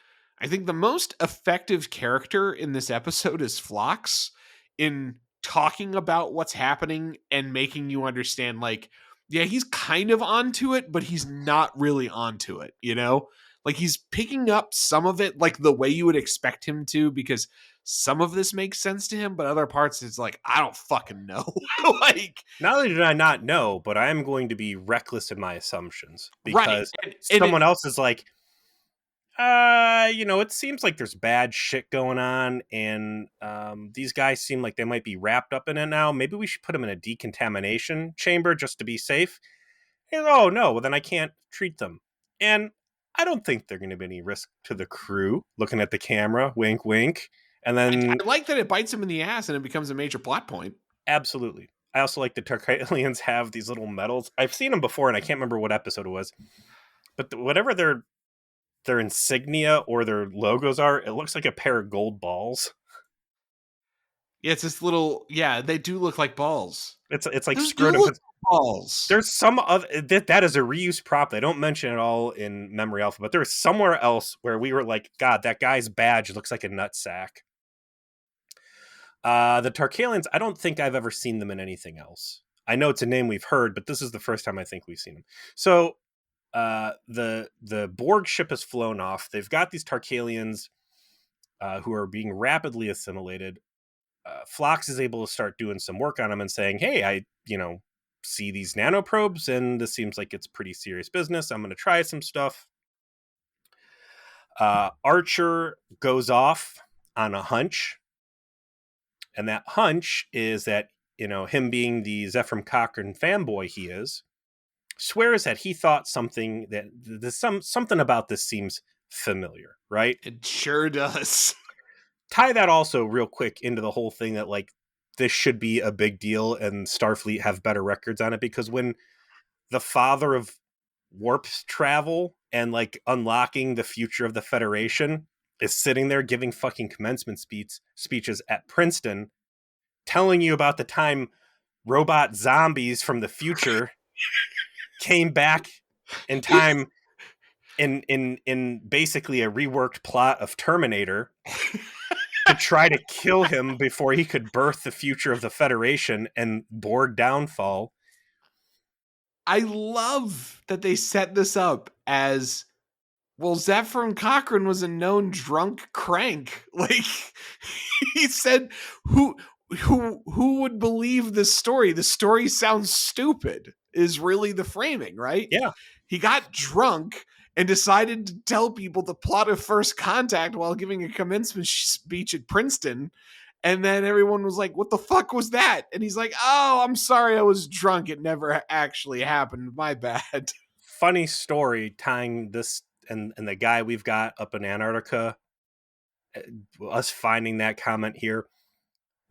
I think the most effective character in this episode is Phlox in talking about what's happening and making you understand, like, yeah, he's kind of onto it, but he's not really onto it, you know? Like, he's picking up some of it like the way you would expect him to, because some of this makes sense to him, but other parts it's like, I don't fucking know. Like, Not only did I not know, but I am going to be reckless in my assumptions right. because And it, someone else is like, it seems like there's bad shit going on, and these guys seem like they might be wrapped up in it now. Maybe we should put them in a decontamination chamber just to be safe. And, oh no, well then I can't treat them. And I don't think they're going to be any risk to the crew. Looking at the camera, wink, wink, and then I like that it bites him in the ass and it becomes a major plot point. absolutely. I also like the Tarkalians have these little medals. I've seen them before, and I can't remember what episode it was. But whatever their insignia or their logos are, it looks like a pair of gold balls. Yeah, it's this little. Yeah, they do look like balls. It's like Those do scrotum. look like balls. There's some other that is a reuse prop. They don't mention it all in Memory Alpha, but there's somewhere else where we were like, God, that guy's badge looks like a nutsack. The Tarkalians, I don't think I've ever seen them in anything else. I know it's a name we've heard, but this is the first time I think we've seen them. So the Borg ship has flown off. They've got these Tarkalians who are being rapidly assimilated. Phlox is able to start doing some work on them and saying, hey, I see these nanoprobes, and this seems like it's pretty serious business. I'm going to try some stuff. Archer goes off on a hunch, and that hunch is that, him being the Zephram Cochrane fanboy he is, swears that he thought something about this seems familiar, right? It sure does. Tie that also real quick into the whole thing that, like, this should be a big deal and Starfleet have better records on it, because when the father of warp travel and like unlocking the future of the Federation is sitting there giving fucking commencement speeches at Princeton, telling you about the time robot zombies from the future came back in time in basically a reworked plot of Terminator to try to kill him before he could birth the future of the Federation and Borg downfall. I love that they set this up as, well, Zephram Cochrane was a known drunk crank. Like, he said, who would believe this story? The story sounds stupid is really the framing, right? Yeah. He got drunk and decided to tell people the plot of First Contact while giving a commencement speech at Princeton. And then everyone was like, what the fuck was that? And he's like, oh, I'm sorry, I was drunk. It never actually happened. My bad. Funny story tying this and the guy we've got up in Antarctica, us finding that comment here.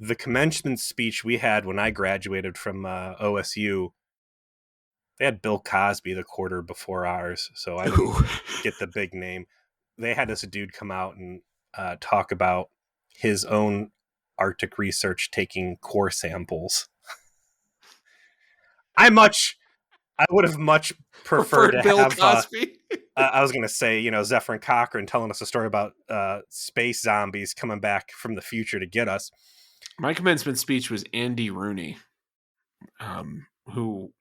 The commencement speech we had when I graduated from OSU, they had Bill Cosby the quarter before ours, so I didn't get the big name. They had this dude come out and talk about his own Arctic research taking core samples. I would have much preferred to Bill have Cosby. I was going to say, Zephram Cochrane telling us a story about space zombies coming back from the future to get us. My commencement speech was Andy Rooney, who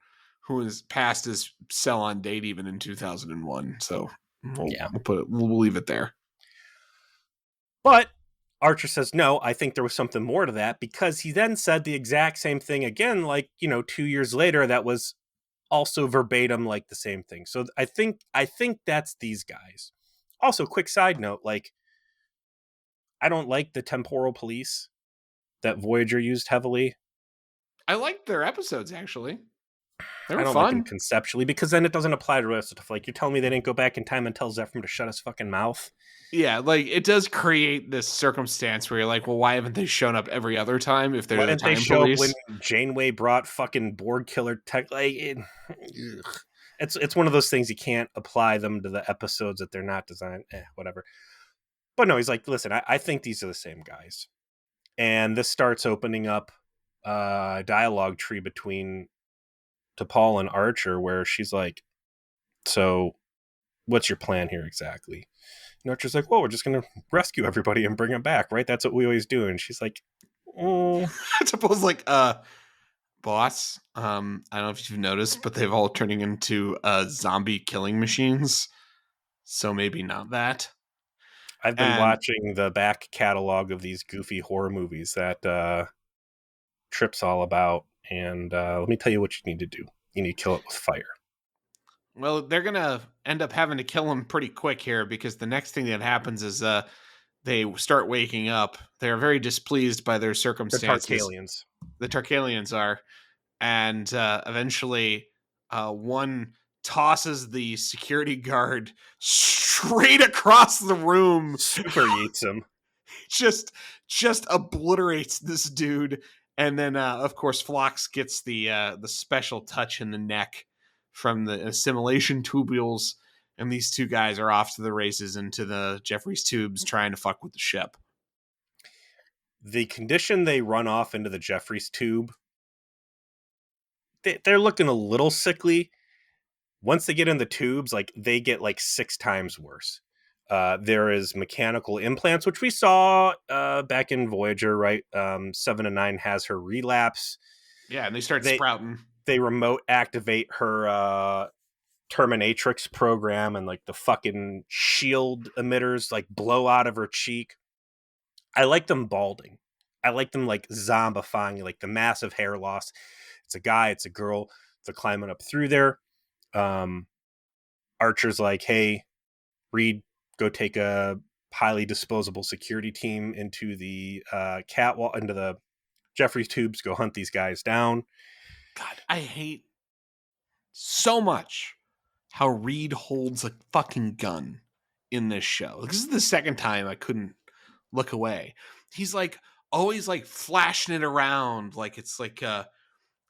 was passed his cell on date even in 2001. So we'll leave it there. But Archer says, no, I think there was something more to that, because he then said the exact same thing again, like, 2 years later, that was also verbatim, like the same thing. So I think that's these guys. Also, quick side note, like, I don't like the temporal police. that Voyager used heavily. I liked their episodes, actually. They I were don't like them fun. conceptually because then it doesn't apply to the rest of stuff. Like, you're telling me they didn't go back in time and tell Zephram to shut his fucking mouth? Yeah, like it does create this circumstance where you're like, well, why haven't they shown up every other time if Why they're the didn't they time show up when police? Janeway brought fucking Borg killer tech? Like, it's one of those things you can't apply them to the episodes that they're not designed. Whatever. But no, he's like, listen, I think these are the same guys, and this starts opening up a dialogue tree between T'Pol and Archer, where she's like, so what's your plan here exactly? And Archer's like, well, we're just going to rescue everybody and bring them back, right? That's what we always do. And she's like, oh. I suppose, like, boss, I don't know if you've noticed, but they've all turning into zombie killing machines. So maybe not that. I've been And watching the back catalog of these goofy horror movies that Trip's all about. And let me tell you what you need to do. You need to kill it with fire. well, they're gonna end up having to kill him pretty quick here because the next thing that happens is they start waking up. They're very displeased by their They're circumstances. Tarkalians. The Tarkalians are, and eventually, one tosses the security guard straight across the room, Super yeets him. just obliterates this dude, and then of course Phlox gets the special touch in the neck from the assimilation tubules, and these two guys are off to the races into the Jeffries tubes trying to fuck with the ship. The condition they run off into the Jeffries tube, they're looking a little sickly. Once they get in the tubes, like, they get like 6 times worse. There is mechanical implants, which we saw back in Voyager, right? 7 and 9 has her relapse. Yeah, and they start They sprouting. they remote activate her Terminatrix program, and like the fucking shield emitters like blow out of her cheek. I like them balding. I like them like zombifying, like the massive hair loss. It's a guy, it's a girl. They're climbing up through there. Archer's like, hey, Reed, go take a highly disposable security team into the catwalk, into the Jeffries tubes, go hunt these guys down. God, I hate so much how Reed holds a fucking gun in this show. This is the second time I couldn't look away. He's like always like flashing it around like it's like a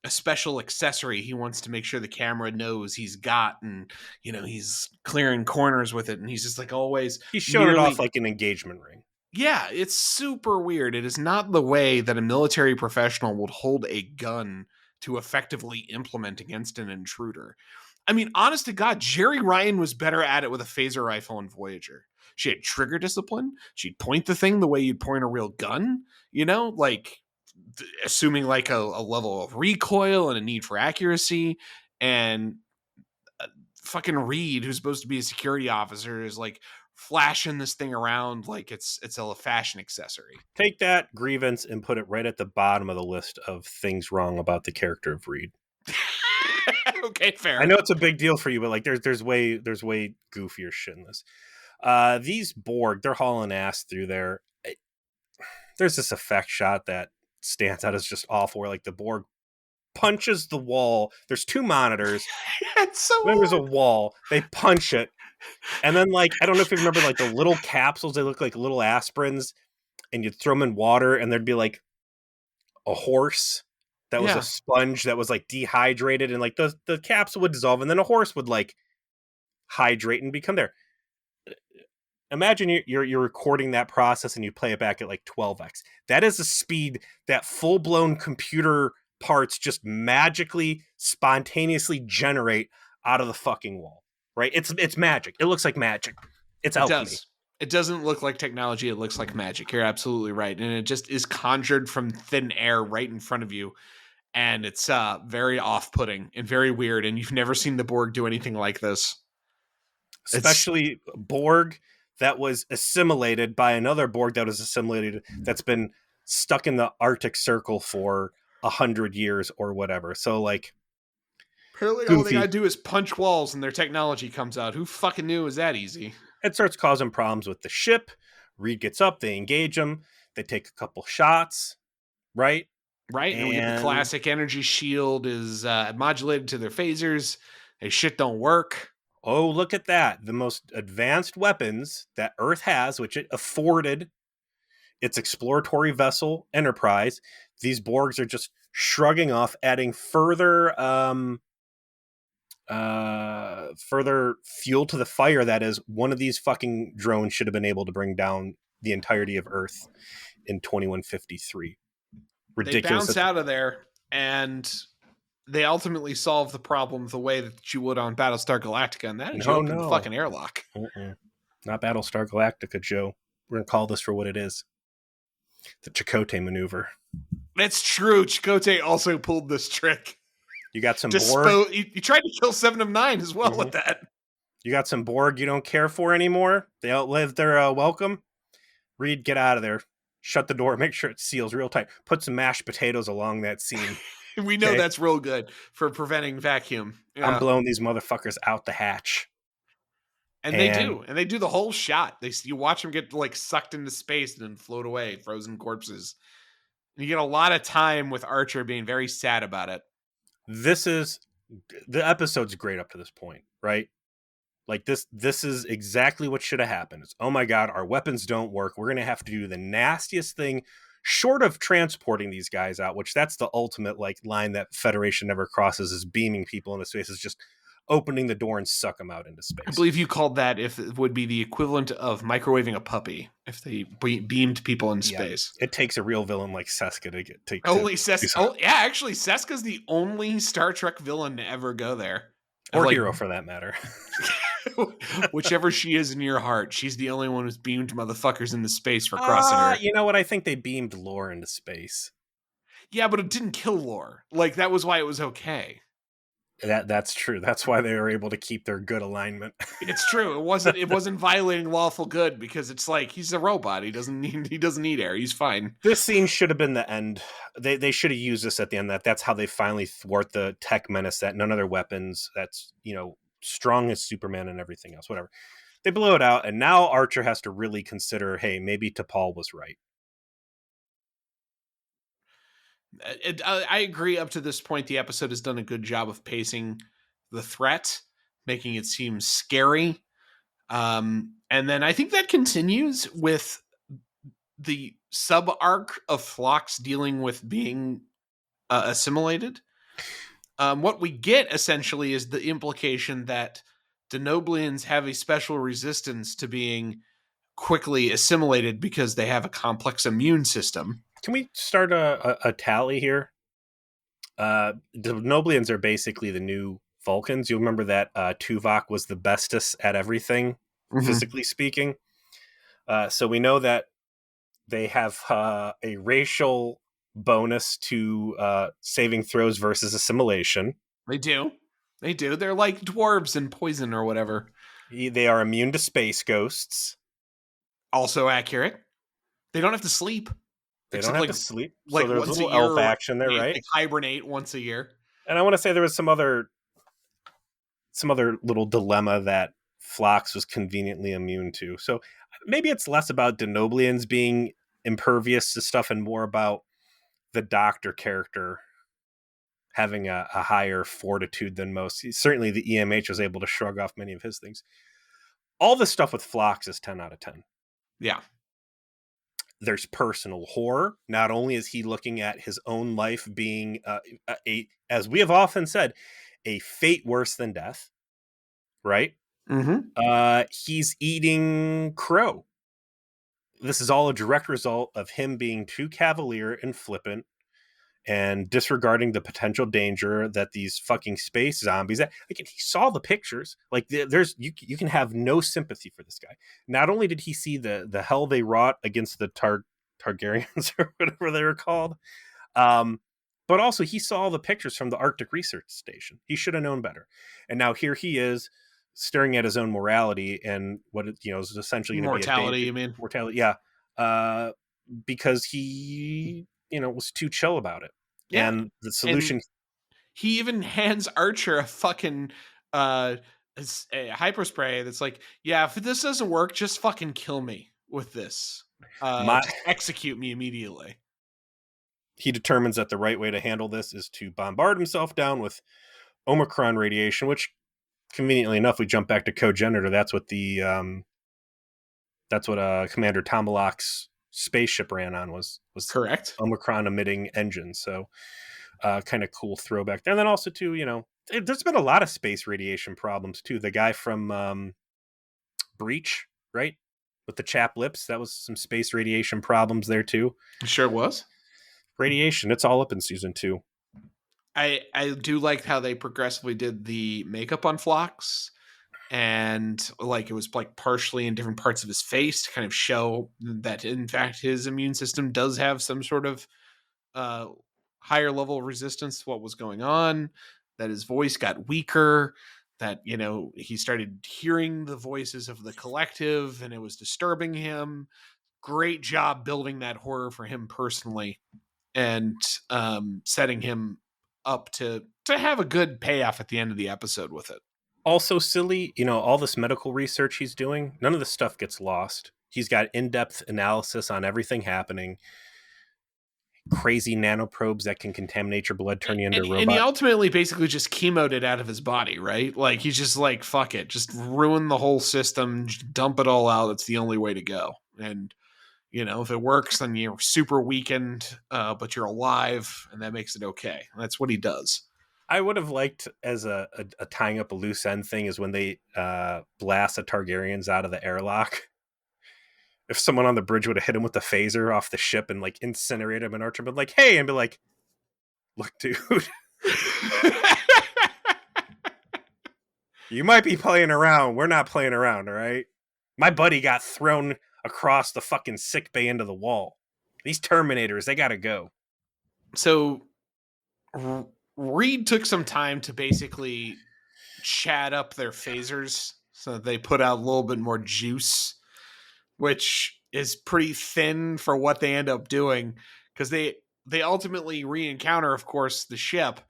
special accessory he wants to make sure the camera knows he's got, and you know he's clearing corners with it, and he's just like always He's showing it off nearly. like an engagement ring. Yeah, it's super weird. It is not the way that a military professional would hold a gun to effectively implement against an intruder. I mean, honest to God, Jerry Ryan was better at it with a phaser rifle in Voyager. She had trigger discipline. She'd point the thing the way you'd point a real gun, you know, like assuming like a level of recoil and a need for accuracy. And fucking Reed, who's supposed to be a security officer, is like flashing this thing around like it's a fashion accessory. Take that grievance and put it right at the bottom of the list of things wrong about the character of Reed. Okay, fair. I know it's a big deal for you, but like there's way goofier shit in this. These Borg, they're hauling ass through there. There's this effect shot that stands out as just awful, where like the Borg punches the wall. There's 2 monitors. It's so Then there's a odd. wall. They punch it, and then like, I don't know if you remember like the little capsules. They look like little aspirins, and you'd throw them in water, and there'd be like a horse that was a Yeah. sponge that was like dehydrated, and like the capsule would dissolve, and then a horse would like hydrate and become there. Imagine you're recording that process and you play it back at like 12x. That is the speed that full-blown computer parts just magically, spontaneously generate out of the fucking wall, right? It's magic. It looks like magic. It's It alchemy. does. It doesn't look like technology. It looks like magic. You're absolutely right. And it just is conjured from thin air right in front of you. And it's very off-putting and very weird. And you've never seen the Borg do anything like this. Especially Borg that was assimilated by another Borg that was assimilated, that's been stuck in the Arctic Circle for 100 years or whatever. So like, Apparently all they goofy. gotta do is punch walls and their technology comes out. Who fucking knew it was that easy? It starts causing problems with the ship. Reed gets up, they engage him, they take a couple shots. right? Right? And we get the And classic energy shield is modulated to their phasers. They shit don't work. oh, look at that. The most advanced weapons that Earth has, which it afforded its exploratory vessel Enterprise. These Borgs are just shrugging off, adding further fuel to the fire. That is, one of these fucking drones should have been able to bring down the entirety of Earth in 2153. They Ridiculous. bounce out of there and they ultimately solve the problem the way that you would on Battlestar Galactica, and that is you No, open the no. fucking airlock. Not Battlestar Galactica, Joe. We're going to call this for what it is. The Chakotay maneuver. That's true. Chakotay also pulled this trick. You got some Borg. He tried to kill 7 of 9 as well with that. You got some Borg you don't care for anymore. They outlived their welcome. Reed, get out of there. Shut the door. Make sure it seals real tight. Put some mashed potatoes along that seam. We know that's real good for preventing vacuum. Yeah. I'm blowing these motherfuckers out the hatch. And they do. And they do the whole shot. You watch them get like sucked into space and then float away, frozen corpses. And you get a lot of time with Archer being very sad about it. The episode's great up to this point, right? Like this is exactly what should have happened. It's, oh my God, our weapons don't work. We're going to have to do the nastiest thing short of transporting these guys out, which that's the ultimate like line that Federation never crosses, is beaming people into space, is just opening the door and suck them out into space. I believe you called that, if it would be the equivalent of microwaving a puppy if they beamed people in space. It takes a real villain like Seska to get to actually Seska's the only Star Trek villain to ever go there. Or hero for that matter. Whichever she is in your heart, she's the only one who's beamed motherfuckers into space for crossing her. You know what? I think they beamed Lore into space. Yeah, but it didn't kill Lore. Like, that was why it was okay. That's true. That's why they were able to keep their good alignment. It's true. It wasn't violating lawful good, because it's like, he's a robot. He doesn't need air. He's fine. This scene should have been the end. They should have used this at the end. That's how they finally thwart the tech menace that none other weapons that's, strong as Superman and everything else, whatever. They blow it out, and now Archer has to really consider, hey, maybe T'Pol was right. I agree. Up to this point, the episode has done a good job of pacing the threat, making it seem scary. And then I think that continues with the sub arc of Phlox dealing with being assimilated. What we get essentially is the implication that Denoblians have a special resistance to being quickly assimilated because they have a complex immune system. Can we start a tally here? The Denoblians are basically the new Vulcans. You'll remember that Tuvok was the bestest at everything, physically speaking. So we know that they have a racial bonus to saving throws versus assimilation. They do. They're like dwarves in Poison or whatever. They are immune to space ghosts. Also accurate. They don't have to sleep. They don't have to sleep. Like, so there's a little elf action there, right? They hibernate once a year. And I want to say there was some other little dilemma that Phlox was conveniently immune to. So maybe it's less about Denoblians being impervious to stuff and more about the Doctor character having a higher fortitude than most. Certainly the EMH was able to shrug off many of his things. All the stuff with Phlox is 10 out of 10. Yeah. There's personal horror. Not only is he looking at his own life being as we have often said, a fate worse than death, right? He's eating crow. This is all a direct result of him being too cavalier and flippant and disregarding the potential danger that these fucking space zombies. Again, he saw the pictures. Like, there's you can have no sympathy for this guy. Not only did he see the hell they wrought against the Targaryens or whatever they were called, but also he saw the pictures from the Arctic Research Station. He should have known better. And now here he is staring at his own morality and what is essentially going to be mortality. You mean mortality? Yeah, because he was too chill about it. Yeah. And the solution, and he even hands Archer a fucking a hyperspray that's like, yeah, if this doesn't work, just fucking kill me with this. Just execute me immediately. he determines that the right way to handle this is to bombard himself down with Omicron radiation, which conveniently enough, we jump back to Cogenitor. That's what Commander Tomalak's spaceship ran on was Correct. Omicron emitting engines. So kind of cool throwback there. And then also too, there's been a lot of space radiation problems too. The guy from Breach, right? With the chap lips, that was some space radiation problems there too. Sure was. Radiation, it's all up in season 2. I do like how they progressively did the makeup on Phlox, and like it was like partially in different parts of his face to kind of show that in fact his immune system does have some sort of uh higher level resistance to what was going on, that his voice got weaker, that he started hearing the voices of the collective and it was disturbing him. Great job building that horror for him personally, and setting him up to have a good payoff at the end of the episode with it. Also silly, all this medical research he's doing, none of this stuff gets lost. He's got in-depth analysis on everything happening. Crazy nanoprobes that can contaminate your blood, turn you into a robot. And he ultimately basically just chemoed it out of his body, right? Like he's just like, fuck it, just ruin the whole system, just dump it all out. It's the only way to go. And if it works, then you're super weakened, but you're alive, and that makes it okay. That's what he does. I would have liked, as a tying up a loose end thing, is when they blast the Targaryens out of the airlock. If someone on the bridge would have hit him with the phaser off the ship and like incinerate him, and Archer would be like, "Hey," and be like, "Look, dude, you might be playing around. We're not playing around, all right? My buddy got thrown across the fucking sick bay into the wall. These Terminators, they gotta go." So Reed took some time to basically chat up their phasers so that they put out a little bit more juice, which is pretty thin for what they end up doing, because they ultimately re-encounter, of course, the ship,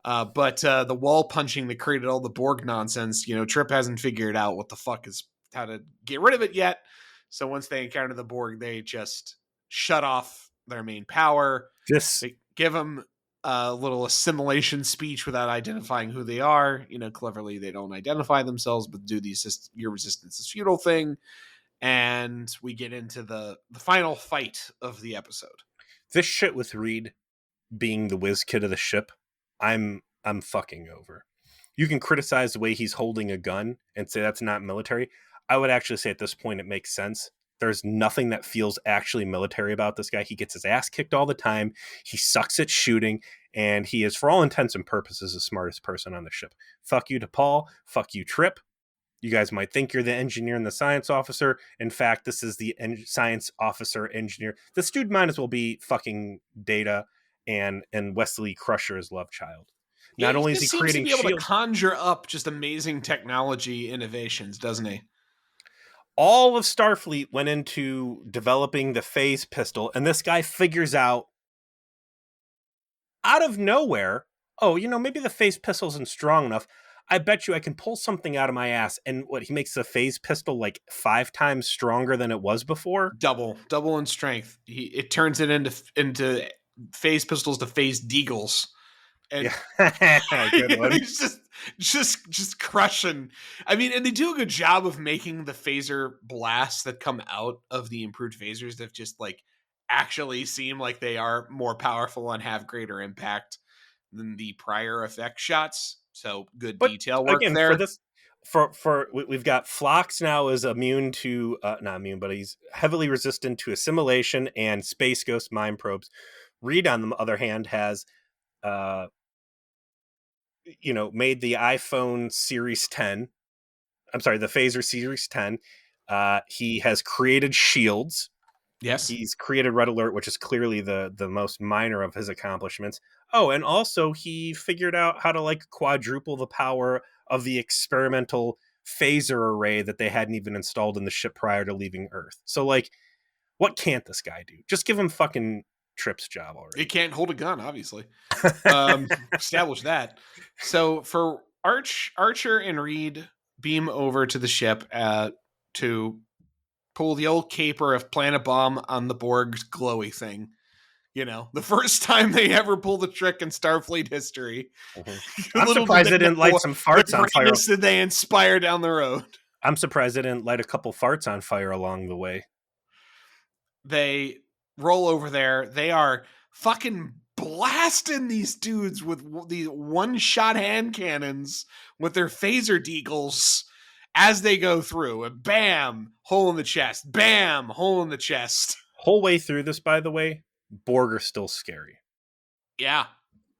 but the wall punching that created all the Borg nonsense, Trip hasn't figured out what the fuck is how to get rid of it yet. So once they encounter the Borg, they just shut off their main power. They give them a little assimilation speech without identifying who they are. Cleverly, they don't identify themselves, but do the your resistance is futile thing. And we get into the final fight of the episode. This shit with Reed being the whiz kid of the ship, I'm fucking over. You can criticize the way he's holding a gun and say that's not military. I would actually say at this point it makes sense. There's nothing that feels actually military about this guy. He gets his ass kicked all the time. He sucks at shooting, and he is, for all intents and purposes, the smartest person on the ship. Fuck you to Paul. Fuck you, Trip. You guys might think you're the engineer and the science officer. In fact, this is the science officer engineer. This dude might as well be fucking Data and Wesley Crusher's love child. Not only is he creating seems to be able to conjure up just amazing technology innovations, doesn't he? All of Starfleet went into developing the phase pistol, and this guy figures out of nowhere, maybe the phase pistol isn't strong enough. I bet you I can pull something out of my ass. And he makes the phase pistol like 5 times stronger than it was before. Double in strength. It turns it into phase pistols to phase deagles. And good one. He's just crushing. I mean, and they do a good job of making the phaser blasts that come out of the improved phasers that just like actually seem like they are more powerful and have greater impact than the prior effect shots. So good detail work again, there. We've got Phlox now is immune to not immune, but he's heavily resistant to assimilation and Space Ghost mind probes. Reed, on the other hand, has made the iPhone Series 10. I'm sorry, the Phaser Series 10. He has created shields. Yes. He's created Red Alert, which is clearly the most minor of his accomplishments. Oh, and also he figured out how to like quadruple the power of the experimental phaser array that they hadn't even installed in the ship prior to leaving Earth. So like, what can't this guy do? Just give him fucking Trip's job already. He can't hold a gun, obviously. Establish that. So for Archer and Reed beam over to the ship to pull the old caper of plant a bomb on the Borg's glowy thing. The first time they ever pulled a trick in Starfleet history. Mhm. I'm Little did surprised they they didn't light know some the farts on fire. greatness that they inspire down the road. I'm surprised they didn't light a couple farts on fire along the way. They roll over there. They are fucking blasting these dudes with these one-shot hand cannons with their phaser deagles as they go through. And bam, hole in the chest. Bam, hole in the chest. Whole way through this, by the way, Borg are still scary. Yeah.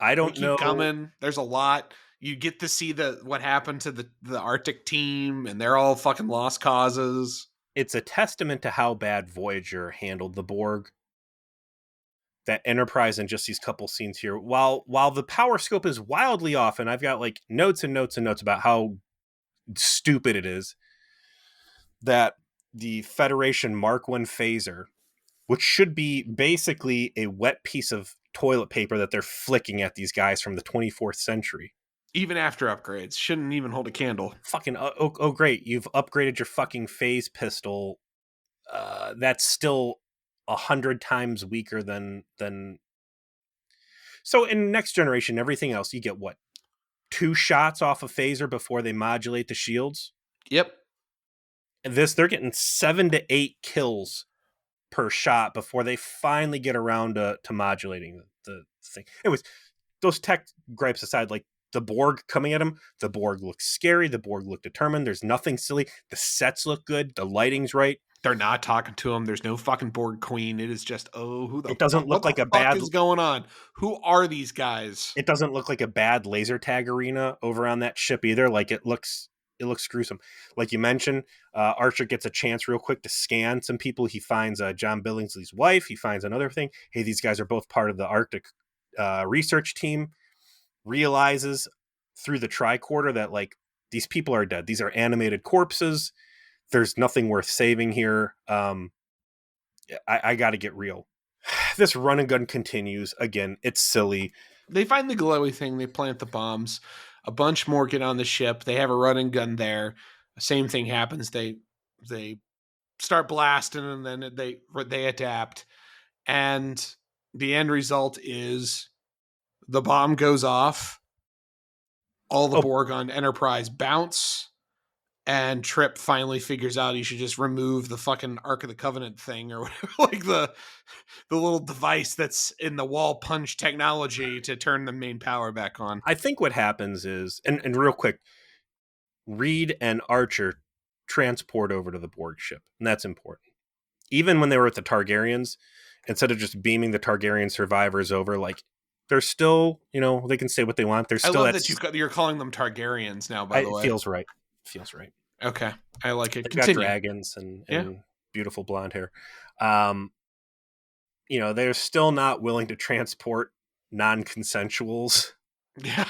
I They don't keep know. coming. There's a lot. You get to see what happened to the Arctic team, and they're all fucking lost causes. It's a testament to how bad Voyager handled the Borg. That Enterprise and just these couple scenes here, while the power scope is wildly off, and I've got like notes and notes and notes about how stupid it is, that the Federation Mark 1 phaser, which should be basically a wet piece of toilet paper that they're flicking at these guys from the 24th century. Even after upgrades, shouldn't even hold a candle. Fucking, oh great, you've upgraded your fucking phase pistol. That's still 100 times weaker than. So in Next Generation, everything else, you get what? 2 shots off a phaser before they modulate the shields? Yep. And they're getting 7 to 8 kills per shot before they finally get around to modulating the thing. Anyways, those tech gripes aside, like the Borg coming at him, the Borg looks scary, the Borg look determined, there's nothing silly, the sets look good, the lighting's right. They're not talking to him. There's no fucking Borg queen. It is just, who the it doesn't fuck, look like what a the fuck bad is going on? Who are these guys? It doesn't look like a bad laser tag arena over on that ship either. Like it looks gruesome. Like you mentioned, Archer gets a chance real quick to scan some people. He finds John Billingsley's wife. He finds another thing. Hey, these guys are both part of the Arctic research team. Realizes through the tricorder that like these people are dead. These are animated corpses. There's nothing worth saving here. I got to get real. This run and gun continues. Again, it's silly. They find the glowy thing. They plant the bombs. A bunch more get on the ship. They have a run and gun there. The same thing happens. They start blasting, and then they adapt. And the end result is the bomb goes off. All the Borg on Enterprise bounce. And Trip finally figures out he should just remove the fucking Ark of the Covenant thing or whatever, like the little device that's in the wall punch technology to turn the main power back on. I think what happens is, and real quick, Reed and Archer transport over to the Borg ship, and that's important. Even when they were with the Targaryens, instead of just beaming the Targaryen survivors over, like they're still, they can say what they want. There's still I love that you're calling them Targaryens now. By the way, it feels right. Feels right. Okay, I like it. They've Continue. got dragons and beautiful blonde hair. They're still not willing to transport non-consensuals. Yeah.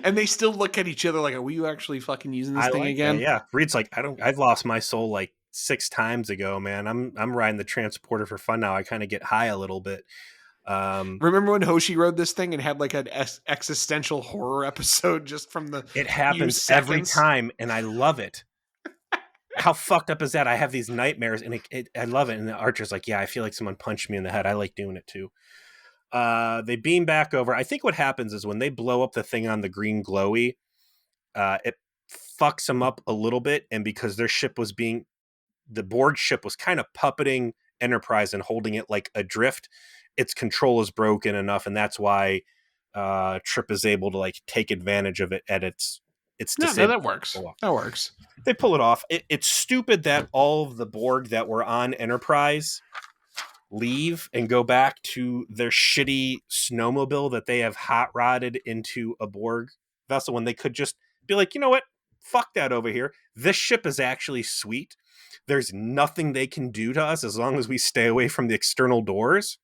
And they still look at each other like, are you actually fucking using this thing again? That, yeah. Reed's like, I've lost my soul like 6 times ago, man. I'm riding the transporter for fun now. I kind of get high a little bit. Remember when Hoshi rode this thing and had like an existential horror episode just from the it happens every time, and I love it. How fucked up is that? I have these nightmares, and I love it. And the Archer's like, yeah, I feel like someone punched me in the head. I like doing it too. They beam back over. I think what happens is when they blow up the thing on the green glowy, it fucks them up a little bit. And because their ship was the Borg ship was kind of puppeting Enterprise and holding it like adrift, its control is broken enough. And that's why Trip is able to like take advantage of it at its no, that works. That works. They pull it off. It's stupid that all of the Borg that were on Enterprise leave and go back to their shitty snowmobile that they have hot rodded into a Borg vessel when they could just be like, you know what? Fuck that over here. This ship is actually sweet. There's nothing they can do to us as long as we stay away from the external doors.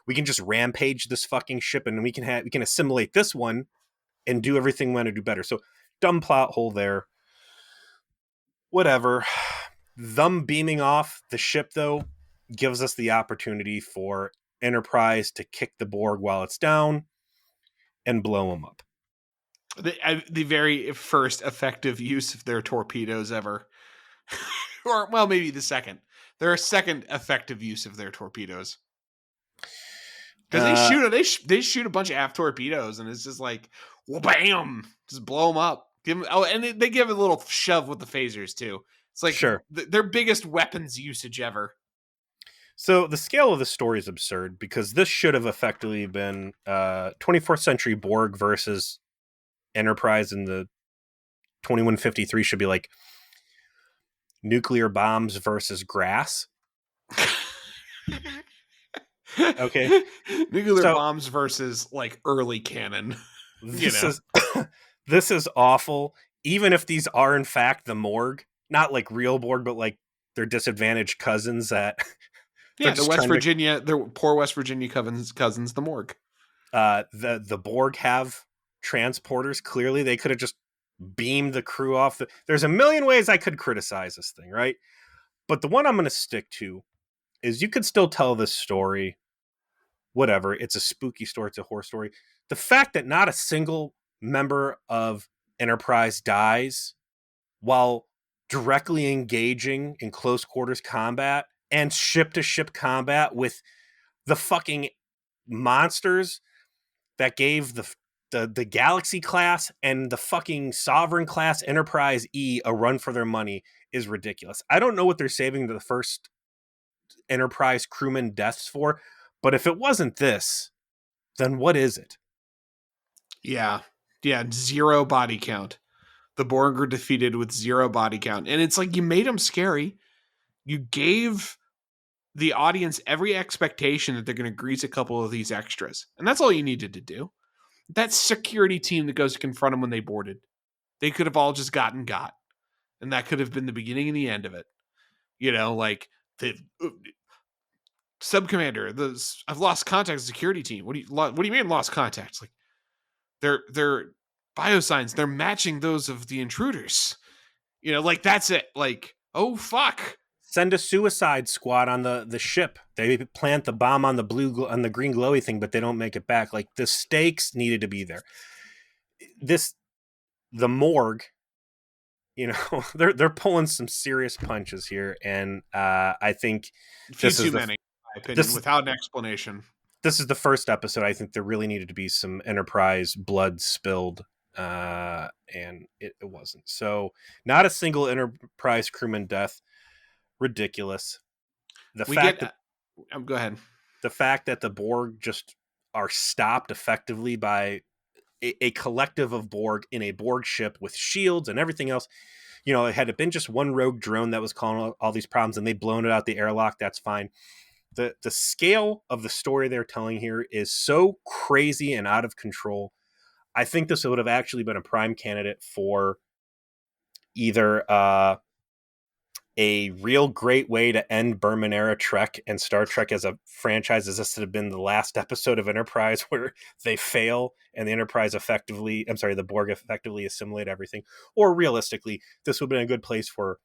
We can just rampage this fucking ship and we can assimilate this one and do everything we want to do better. So dumb plot hole there. Whatever. Them beaming off the ship, though, gives us the opportunity for Enterprise to kick the Borg while it's down and blow them up. The very first effective use of their torpedoes ever. Or, well, maybe the second. Their second effective use of their torpedoes. Because they shoot a bunch of aft torpedoes, and it's just like, well, bam, just blow them up. And they give a little shove with the phasers too. It's like Sure. their biggest weapons usage ever. So the scale of the story is absurd because this should have effectively been 24th century Borg versus Enterprise, and the 2153 should be like nuclear bombs versus grass. Okay. Nuclear So bombs versus like early cannon. this is this is awful. Even if these are in fact the Morgue, not like real Borg, but like their disadvantaged cousins that they're Yeah, the just West trying to. Virginia, their poor West Virginia cousins, the Morgue. The Borg have transporters. Clearly, they could have just beamed the crew off. There's a million ways I could criticize this thing, right? But the one I'm going to stick to is you could still tell this story. Whatever, it's a spooky story, it's a horror story. The fact that not a single member of Enterprise dies while directly engaging in close quarters combat and ship to ship combat with the fucking monsters that gave the Galaxy class and the fucking Sovereign class Enterprise E a run for their money is ridiculous. I don't know what they're saving the first Enterprise crewman deaths for, but if it wasn't this, then what is it? Yeah. Yeah, 0 body count. The Borg were defeated with 0 body count. And it's like you made them scary. You gave the audience every expectation that they're going to grease a couple of these extras. And that's all you needed to do. That security team that goes to confront them when they boarded, they could have all just gotten got. And that could have been the beginning and the end of it. You know, like the subcommander, I've lost contact with the security team. What do you mean lost contact? Like their biosigns, they're matching those of the intruders. You know, like that's it. Like, oh fuck. Send a suicide squad on the ship. They plant the bomb on the green glowy thing, but they don't make it back. Like the stakes needed to be there. The Morgue, you know, they're pulling some serious punches here, and I think this is too many, in my opinion, without an explanation. This is the first episode. I think there really needed to be some Enterprise blood spilled, and it wasn't. So, not a single Enterprise crewman death. Ridiculous. Go ahead. The fact that the Borg just are stopped effectively by a collective of Borg in a Borg ship with shields and everything else. You know, had it been just one rogue drone that was causing all these problems and they'd blown it out the airlock, that's fine. The scale of the story they're telling here is so crazy and out of control. I think this would have actually been a prime candidate for either a real great way to end Berman era Trek and Star Trek as a franchise, as this had been the last episode of Enterprise where they fail and the the Borg effectively assimilate everything. Or realistically, this would have been a good place for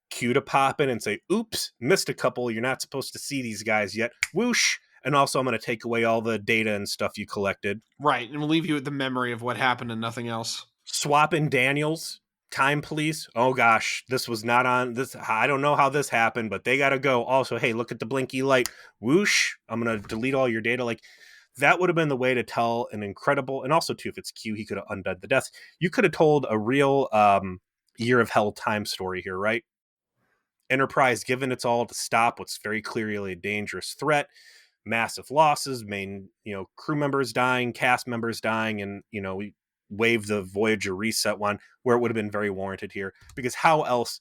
Q to pop in and say, oops, missed a couple. You're not supposed to see these guys yet. Whoosh. And also I'm going to take away all the data and stuff you collected. Right. And we'll leave you with the memory of what happened and nothing else. Swap in Daniels. Time police. Oh gosh, this was not on this. I don't know how this happened, but they got to go. Also, hey, look at the blinky light. Whoosh. I'm going to delete all your data. Like that would have been the way to tell an incredible, and also too, if it's Q, he could have undone the deaths. You could have told a real Year of Hell time story here, right? Enterprise given its all to stop what's very clearly a dangerous threat. Massive losses, crew members dying, cast members dying, and we wave the Voyager reset one where it would have been very warranted here, because how else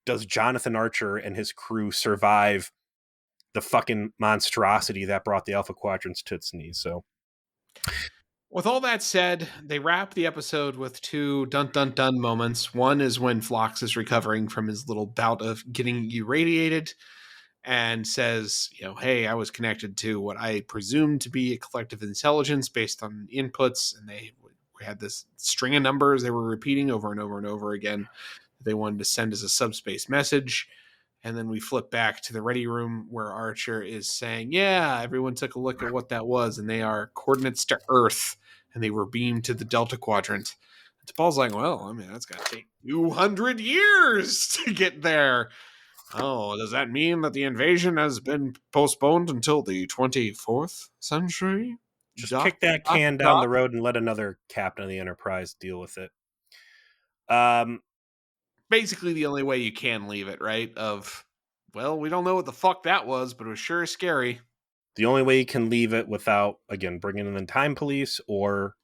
does Jonathan Archer and his crew survive the fucking monstrosity that brought the Alpha Quadrants to its knees? So with all that said, they wrap the episode with 2 dun-dun-dun moments. One is when Phlox is recovering from his little bout of getting irradiated and says, hey, I was connected to what I presumed to be a collective intelligence based on inputs, and we had this string of numbers they were repeating over and over and over again. They wanted to send as a subspace message. And then we flip back to the ready room where Archer is saying, yeah, everyone took a look at what that was, and they are coordinates to Earth, and they were beamed to the Delta Quadrant. And T'Pol's like, well, I mean, that's got to take 200 years to get there. Oh, does that mean that the invasion has been postponed until the 24th century? Just Dot, kick that dot, can down dot. the road and let another captain of the Enterprise deal with it. Um, Basically, the only way you can leave it, right? Well, we don't know what the fuck that was, but it was sure scary. the only way you can leave it without, again, bringing in the time police or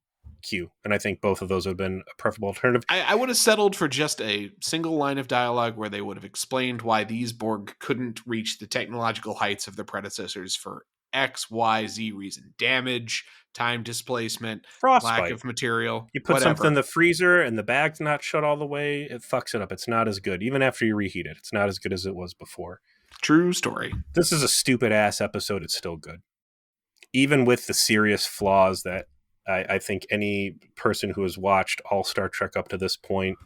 Q. And I think both of those would have been a preferable alternative. I would have settled for just a single line of dialogue where they would have explained why these Borg couldn't reach the technological heights of their predecessors for X, Y, Z reason. Damage, time displacement, lack Frostbite. of material, You put something whatever. in the freezer and the bag's not shut all the way, it fucks it up. It's not as good. Even after you reheat it, it's not as good as it was before. True story. This is a stupid ass episode. It's still good. Even with the serious flaws that I think any person who has watched all Star Trek up to this point,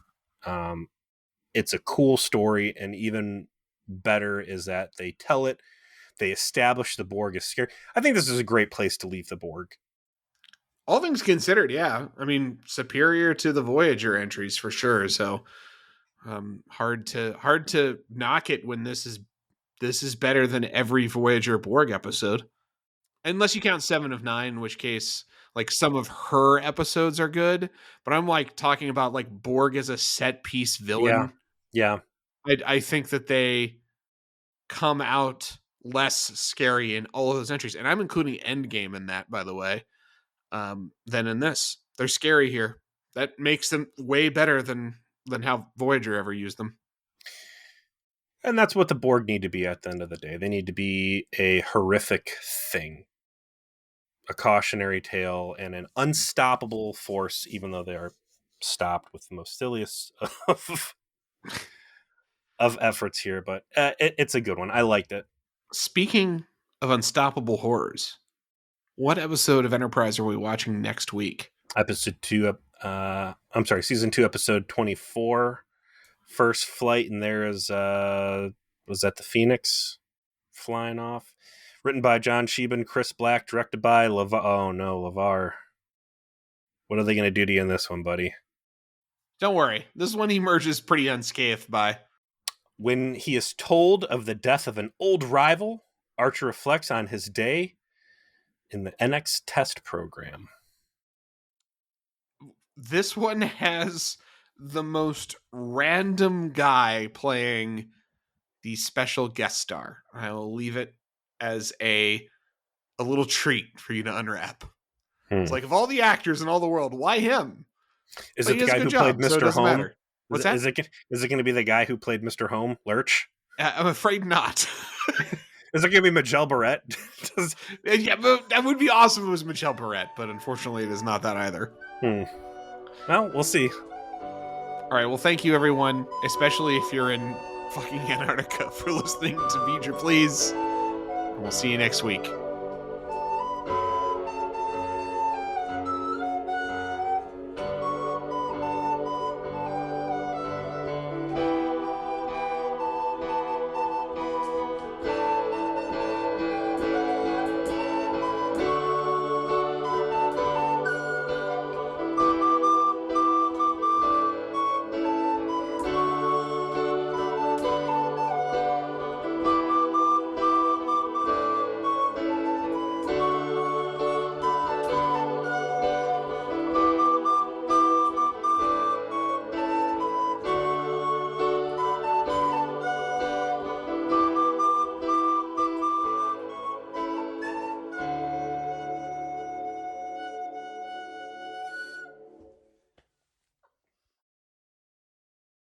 it's a cool story. And even better is that they tell it, they establish the Borg is scary. I think this is a great place to leave the Borg. All things considered, yeah. I mean, superior to the Voyager entries for sure. So hard to knock it when this is better than every Voyager Borg episode. Unless you count 7 of 9, in which case, like, some of her episodes are good. But I'm like talking about like Borg as a set piece villain. Yeah. I think that they come out less scary in all of those entries, and I'm including Endgame in that, by the way, than in this. They're scary here. That makes them way better than how Voyager ever used them. And that's what the Borg need to be at the end of the day. They need to be a horrific thing, a cautionary tale, and an unstoppable force, even though they are stopped with the most silliest of efforts here. But it's a good one. I liked it. Speaking of unstoppable horrors, what episode of Enterprise are we watching next week? Season 2, episode 24, First Flight, and there is was that the Phoenix flying off? Written by John Sheehan, Chris Black, directed by LeVar. What are they going to do to you in this one, buddy? Don't worry. This one he emerges pretty unscathed by. When he is told of the death of an old rival, Archer reflects on his day in the NX test program. This one has the most random guy playing the special guest star. I will leave it as a little treat for you to unwrap. It's like, of all the actors in all the world, why him? Is But it he the does a guy who good job, played so it Mr. doesn't Home? matter. What's that? Is it going to be the guy who played Mr. Home, Lurch? I'm afraid not. Is it going to be Michelle Barrett? Yeah, but that would be awesome if it was Michelle Barrett, but unfortunately it is not that either. Well, we'll see. All right, well, thank you, everyone, especially if you're in fucking Antarctica, for listening to Beat Your Please. And we'll see you next week.